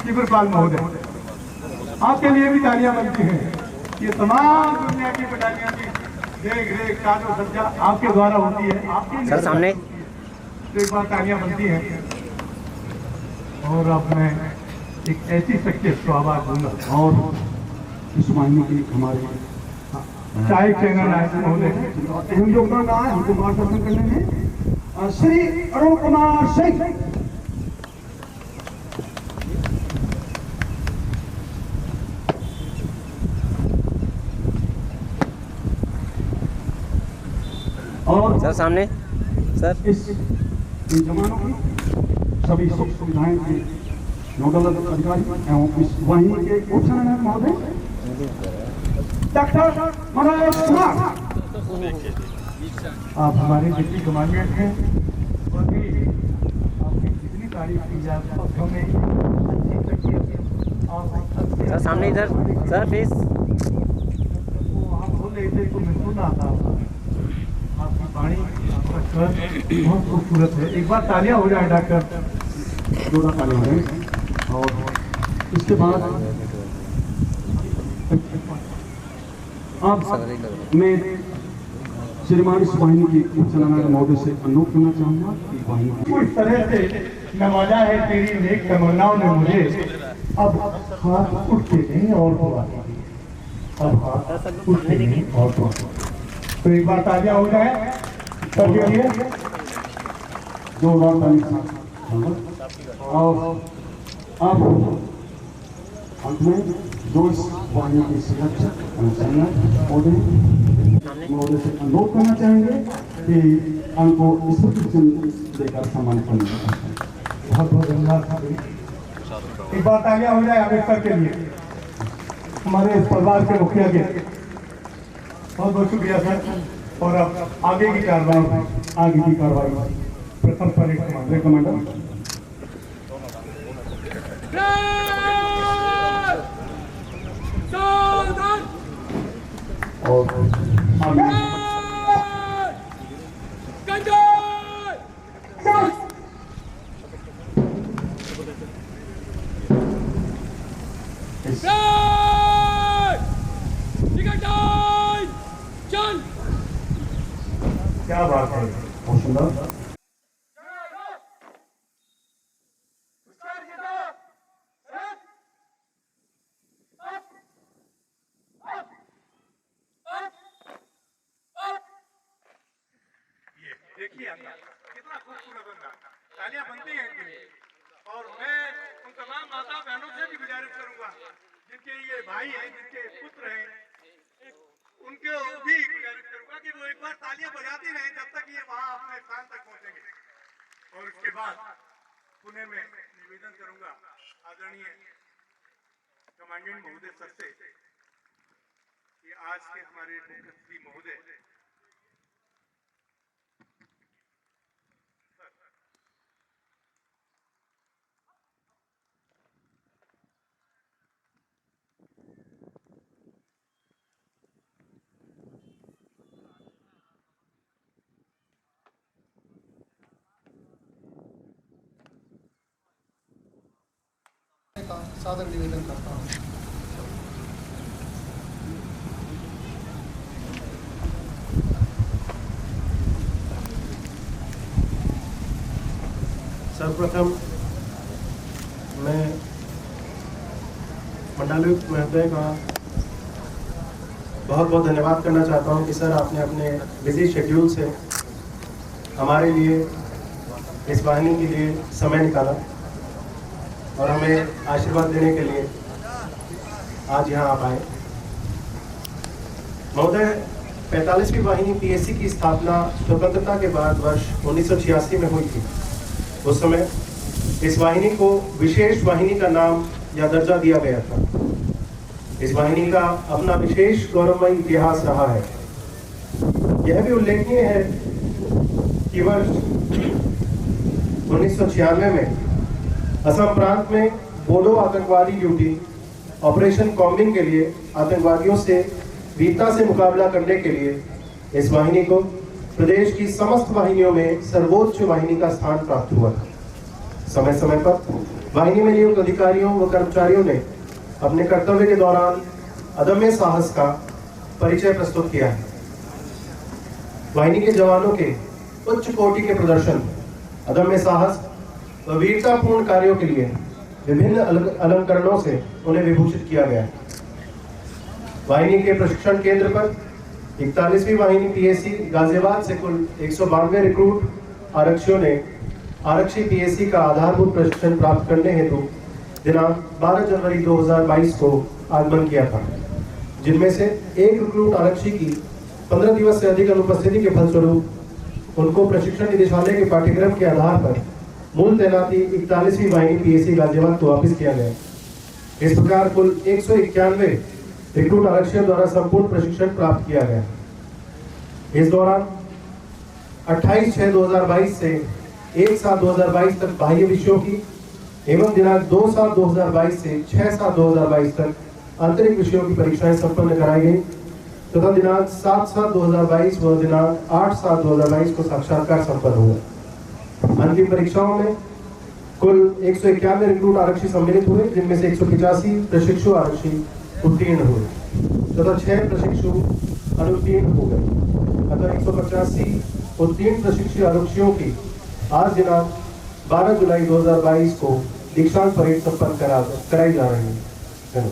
शिवरपाल महोदय। आपके लिए भी तालियां बनती हैं। ये तमाम दुनिया की बटालियां की देख रेख साजो सज्जा आपके द्वारा होती है। आपके सर सामने। तो एक बार तालियां बनती हैं। और अब मैं एक ऐसी शख्सियत को आवाज दूंगा और इस वाहिनी की हमारे सहायक सेना नायक महोदय, अहम योगदान रहा है हमको मार्गदर्शन करने में, श्री अरुण कुमार सिंह। और सर सामने। सर इन जवानों की सभी सुख सुविधाएं के नोडल अधिकारी एवं इस वाहिनी के उप सेनानायक महोदय डॉक्टर मनोज कुमार। आप हमारे डिप्टी कमांडेंट हैं। आपकी जितनी तारीफ की जाए हमें अच्छी शख्सियत और सर सामने इधर। Sir face. हम बोल रहे थे तो मैं सुन रहा था। आपकी वाणी, आपका स्वर बहुत खूबसूरत है। एक बार तालियां हो जाए डॉक्टर। जोड़ा तालियां हो जाए। और इसके बाद अब मैं श्रीमान इस वाहिनी की उप सेनानायक महोदय से अनुरोध करना चाहूंगा कि वाहिनी इस तरह से नवाजा है तेरी नेक तमन्नाओं ने मुझे। अब हाथ उठते नहीं और दुआ कीजिए। अब हाथ उठते नहीं और दुआ कीजिए। तो एक बार तालियां हो जाए सबके लिए। जोरदार ताली के साथ। और अब अंत में जो इस वाहिनी के संरक्षक महोदय से अनुरोध करना चाहेंगे कि उनको स्मृति चिन्ह देकर सम्मानित करना। बहुत बहुत धन्यवाद। एक बार तालियां हो जाए अम्बेडकर के लिए, हमारे परिवार के मुखिया के। बहुत बहुत शुक्रिया सर। और अब आगे की कार्रवाई प्रथम परेड कमांडर और क्या बात है, बहुत सुंदर। देखिए कितना खूबसूरत बंदा, तालियां बनती हैं इनके लिए। और मैं उन तमाम माता बहनों से भी गुजारिश करूंगा जिनके ये भाई हैं, जिनके पुत्र हैं, उनके भी गुजारिश करूंगा कि वो एक बार तालियां बजाती रहें जब तक ये वहां अपने स्थान तक पहुंचेंगे। और उसके बाद पुणे में निवेदन करूंगा आदरणीय कमांडेंट महोदय सर से कि आज के हमारे मुख्यमंत्री महोदय का सादर निवेदन करता हूँ। सर्वप्रथम मैं मंडलायुक्त महोदय का बहुत बहुत धन्यवाद करना चाहता हूं कि सर आपने अपने बिजी शेड्यूल से हमारे लिए इस वाहिनी के लिए समय निकाला और हमें आशीर्वाद देने के लिए आज यहाँ आप आए। महोदय, 45वीं वाहिनी पीएसी की स्थापना स्वतंत्रता के बाद वर्ष 1986 में हुई थी। उस समय इस वाहिनी को विशेष वाहिनी का नाम या दर्जा दिया गया था। इस वाहिनी का अपना विशेष गौरवमयी इतिहास रहा है। यह भी उल्लेखनीय है कि वर्ष 1996 में असम प्रांत में बोडो आतंकवादी ड्यूटी ऑपरेशन कॉम्बिंग के लिए आतंकवादियों से वीरता से मुकाबला करने के लिए इस वाहिनी को प्रदेश की समस्त वाहिनियों में सर्वोच्च वाहिनी का स्थान प्राप्त हुआ। समय समय पर वाहिनी में नियुक्त अधिकारियों व कर्मचारियों ने अपने कर्तव्य के दौरान अदम्य साहस का परिचय प्रस्तुत किया है। वाहिनी के जवानों के उच्च कोटि के प्रदर्शन, अदम्य साहस व वीरतापूर्ण कार्यों के लिए विभिन्न अलंकरणों से उन्हें विभूषित किया गया है। वाहिनी के प्रशिक्षण केंद्र पर 41वीं वाहिनी पीएसी गाजियाबाद से कुल 192 रिक्रूट आरक्षियों ने आरक्षी पीएसी का आधारभूत प्रशिक्षण प्राप्त करने हेतु दिनांक 12 जनवरी 2022 को आगमन किया था, जिनमें से एक रिक्रूट आरक्षी की 15 दिवस से अधिक अनुपस्थिति के फलस्वरूप उनको प्रशिक्षण निदेशालय के पाठ्यक्रम के आधार पर मूल तैनाती 41वीं वाहिनी पीएसी गाजियाबाद को वापस किया गया। इस प्रकार कुल 191 रिक्रूट आरक्षियों द्वारा संपूर्ण प्रशिक्षण प्राप्त किया गया। इस दौरान 28/6/2022 से 1/7/2022 तक बाह्य विषयों की एवं दिनांक 2/7/2022 से 6/7/2022 तक आंतरिक विषयों की परीक्षाएं संपन्न कराई गई तथा दिनांक 7/7/2022 व दिनांक 8/7/2022 को साक्षात्कार संपन्न हुआ। अंतिम परीक्षाओं में कुल 191 रिक्रूट आरक्षी सम्मिलित हुए, जिनमें से 185 प्रशिक्षु आरक्षी उत्तीर्ण हुए तथा 6 प्रशिक्षु अनुत्तीर्ण हो गए। अतः 185 उत्तीर्ण प्रशिक्षु आरक्षियों की आज दिनांक 12 जुलाई 2022 को दीक्षांत परेड संपन्न कराई जा रही है।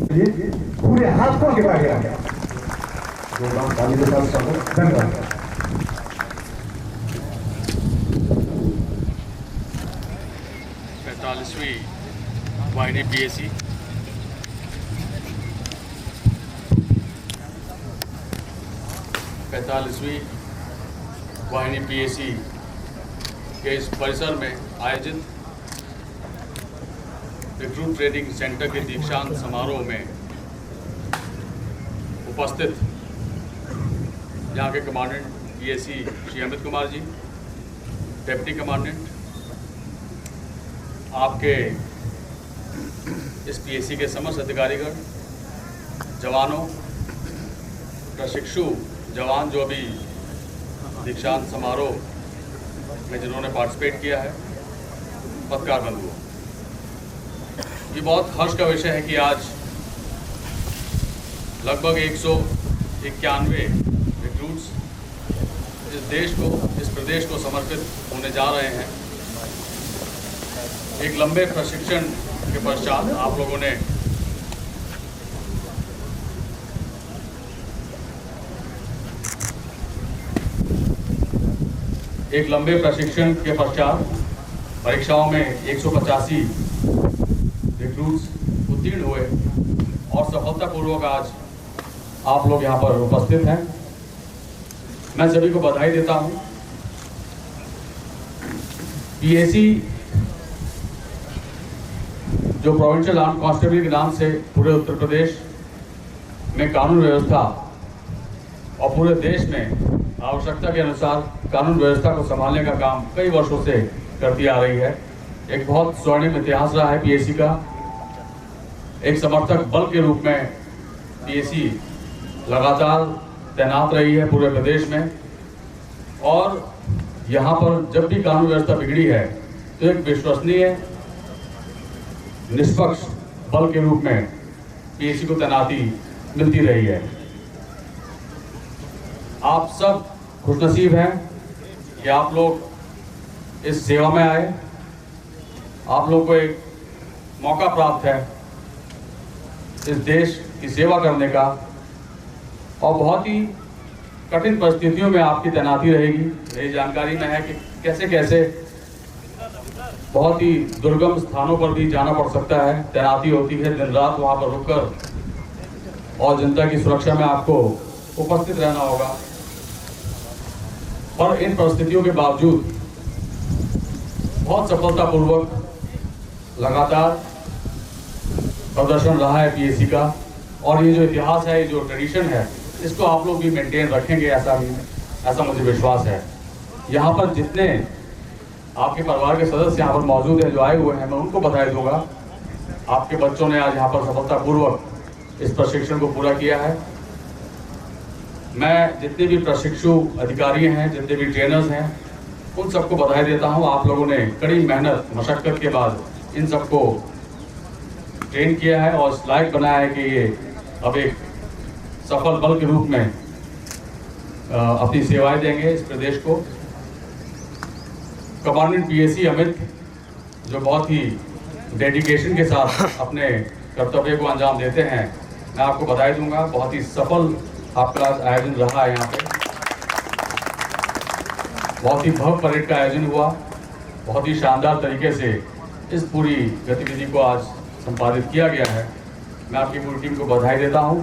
ये पूरे हाथ खोल के बैठ गया। धन्यवाद। 45वीं वाहिनी पीएसी वाहिनी पीएसी के इस परिसर में आयोजित रिक्रूट ट्रेनिंग सेंटर के दीक्षांत समारोह में उपस्थित यहाँ के commandant PAC Shri Amit Kumar ji, deputy commandant, आपके इस पीएसी के समस्त अधिकारीगण, जवानों, प्रशिक्षु जवान जो अभी दीक्षांत समारोह में जिन्होंने पार्टिसिपेट किया है, पत्रकार बंधुओं, ये बहुत हर्ष का विषय है कि आज लगभग 191 रिक्रूट्स इस प्रदेश को समर्पित होने जा रहे हैं। एक लंबे प्रशिक्षण के पश्चात आप लोगों ने परीक्षाओं में 185 रिक्रूट्स उत्तीर्ण हुए और सफलतापूर्वक आज आप लोग यहाँ पर उपस्थित हैं। मैं सभी को बधाई देता हूँ। पीएसी जो प्रोविंशियल आर्म कांस्टेबल के नाम से पूरे उत्तर प्रदेश में कानून व्यवस्था और पूरे देश में आवश्यकता के अनुसार कानून व्यवस्था को संभालने का काम कई वर्षों से करती आ रही है। एक बहुत स्वर्णिम इतिहास रहा है पीएसी का। एक समर्थक बल के रूप में पीएसी लगातार तैनात रही है पूरे प्रदेश में, और यहाँ पर जब भी कानून व्यवस्था बिगड़ी है तो एक विश्वसनीय निष्पक्ष बल के रूप में पीएसी को तैनाती मिलती रही है। आप सब खुशनसीब हैं कि आप लोग इस सेवा में आए। आप लोग को एक मौका प्राप्त है इस देश की सेवा करने का, और बहुत ही कठिन परिस्थितियों में आपकी तैनाती रहेगी। मेरी जानकारी में है कि कैसे कैसे बहुत ही दुर्गम स्थानों पर भी जाना पड़ सकता है, तैनाती होती है, दिन रात वहाँ पर रुककर और जनता की सुरक्षा में आपको उपस्थित रहना होगा। पर इन परिस्थितियों के बावजूद बहुत सफलतापूर्वक लगातार प्रदर्शन रहा है पीएसी का, और ये जो इतिहास है, ये जो ट्रेडिशन है, इसको आप लोग भी मेंटेन रखेंगे, ऐसा मुझे विश्वास है। यहाँ पर जितने आपके परिवार के सदस्य यहाँ पर मौजूद हैं, जो आए हुए हैं, मैं उनको बधाई दूंगा। आपके बच्चों ने आज यहाँ पर सफलतापूर्वक इस प्रशिक्षण को पूरा किया है। मैं जितने भी प्रशिक्षु अधिकारी हैं, जितने भी ट्रेनर्स हैं, उन सबको बधाई देता हूँ। आप लोगों ने कड़ी मेहनत मशक्कत के बाद इन सबको ट्रेन किया है और इस लायक बनाया है कि ये अब एक सफल बल के रूप में अपनी सेवाएं देंगे इस प्रदेश को। कमांडेंट पीएसी अमित, जो बहुत ही डेडिकेशन के साथ अपने कर्तव्य को अंजाम देते हैं, मैं आपको बधाई दूंगा। बहुत ही सफल आपका आयोजन रहा है। यहाँ पे बहुत ही भव्य परेड का आयोजन हुआ, बहुत ही शानदार तरीके से इस पूरी गतिविधि को आज संपादित किया गया है। मैं आपकी पूरी टीम को बधाई देता हूँ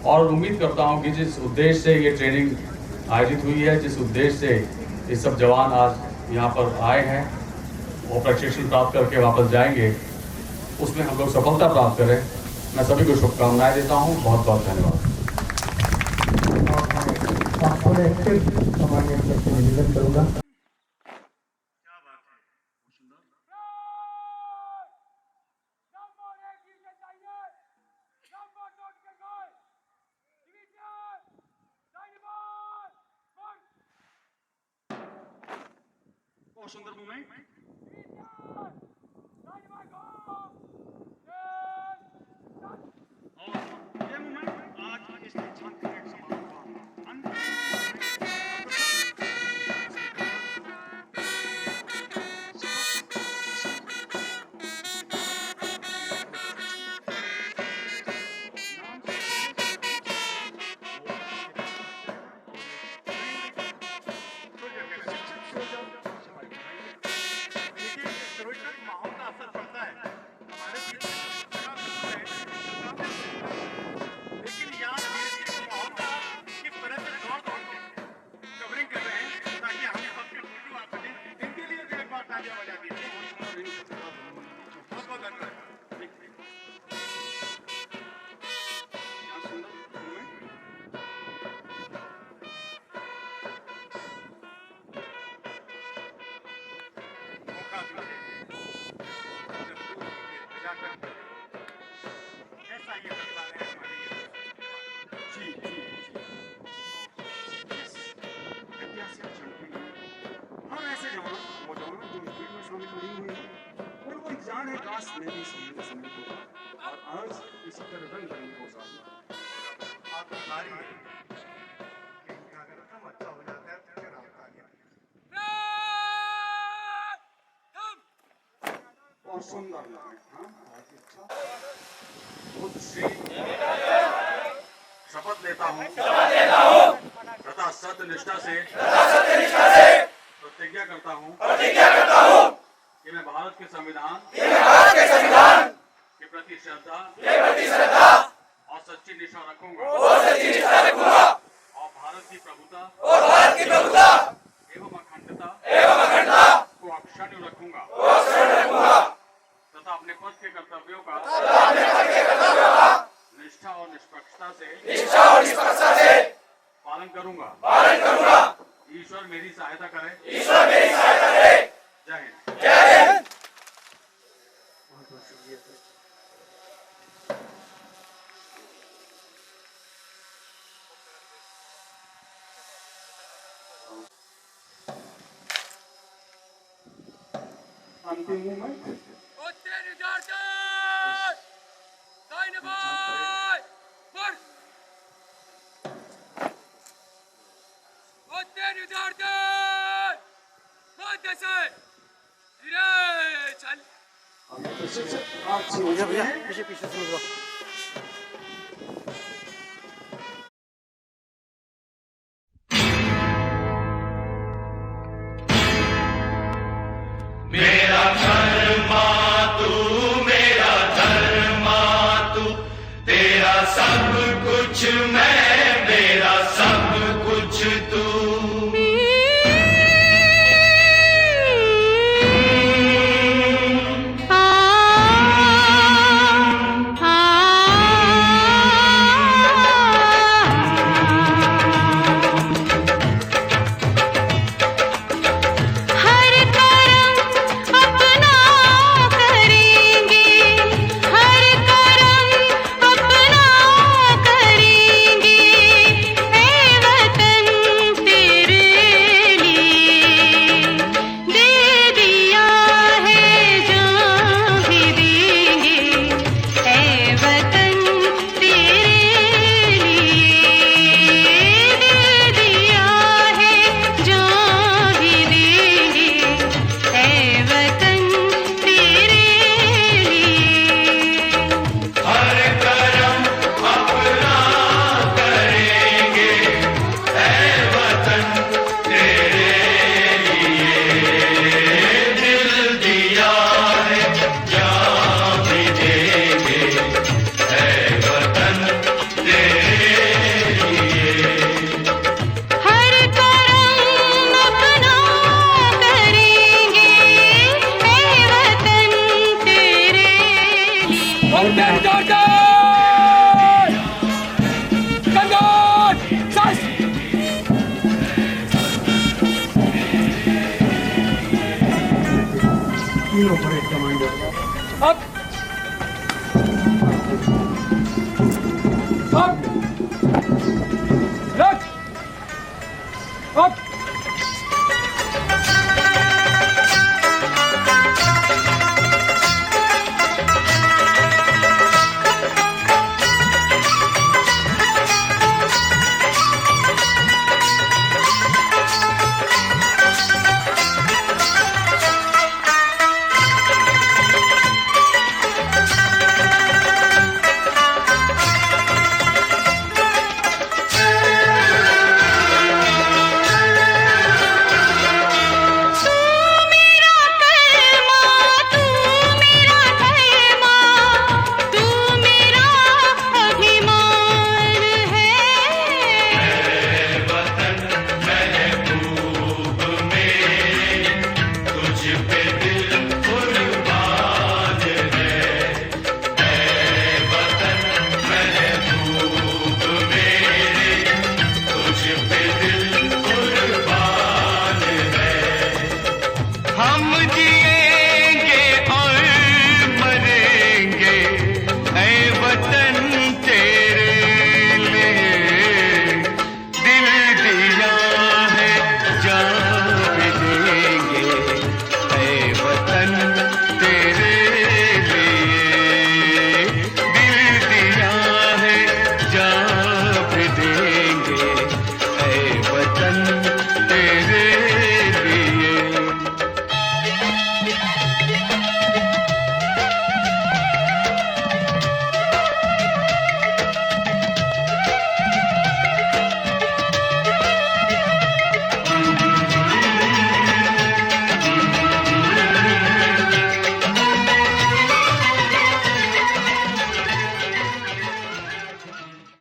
और उम्मीद करता हूँ कि जिस उद्देश्य से ये ट्रेनिंग आयोजित हुई है, जिस उद्देश्य से ये सब जवान आज यहाँ पर आए हैं और प्रशिक्षण प्राप्त करके वापस जाएंगे, उसमें हम लोग सफलता प्राप्त करें। मैं सभी को शुभकामनाएं देता हूँ। बहुत बहुत धन्यवाद। निवेदन करूँगा। सुंदर मूवमेंट। और ये मूवमेंट आज इस दीक्षांत परेड समारोह का आदमी थे पूरे पूर्व के प्रजा करते थे। ऐसा ये बदला है हमारे ये जी जी ऐतिहासिक क्षण के लिए हम ऐसे नौजवान जो इस भीड़ में शामिल नहीं हुए हैं उनको इंतजार है काश मैं भी शामिल होगा और आज इसी तरह रंग रंग हो सकता आपकी बारी है कि इनका अगर कम अच्छा हो जाता है तो फिर आपका आगे बहुत सुंदर लगे हाँ बहुत अच्छा बुद्ध श्री शपथ लेता हूँ तथा सत्य निष्ठा से प्रतिज्ञा करता हूँ कि मैं भारत के संविधान के प्रति श्रद्धा और सच्ची निष्ठा रखूंगा और भारत की प्रभुता एवं अखंडता को अक्षुण्ण रखूंगा तथा अपने पद के कर्तव्यों का निष्ठा और निष्पक्षता से पालन करूंगा। ईश्वर मेरी सहायता करे। जय हिंद। अंतिम मूवमेंट पीछे पीछे सुन लो। मेरा धर्मा तू मेरा धर्मा तू तेरा सब कुछ मैं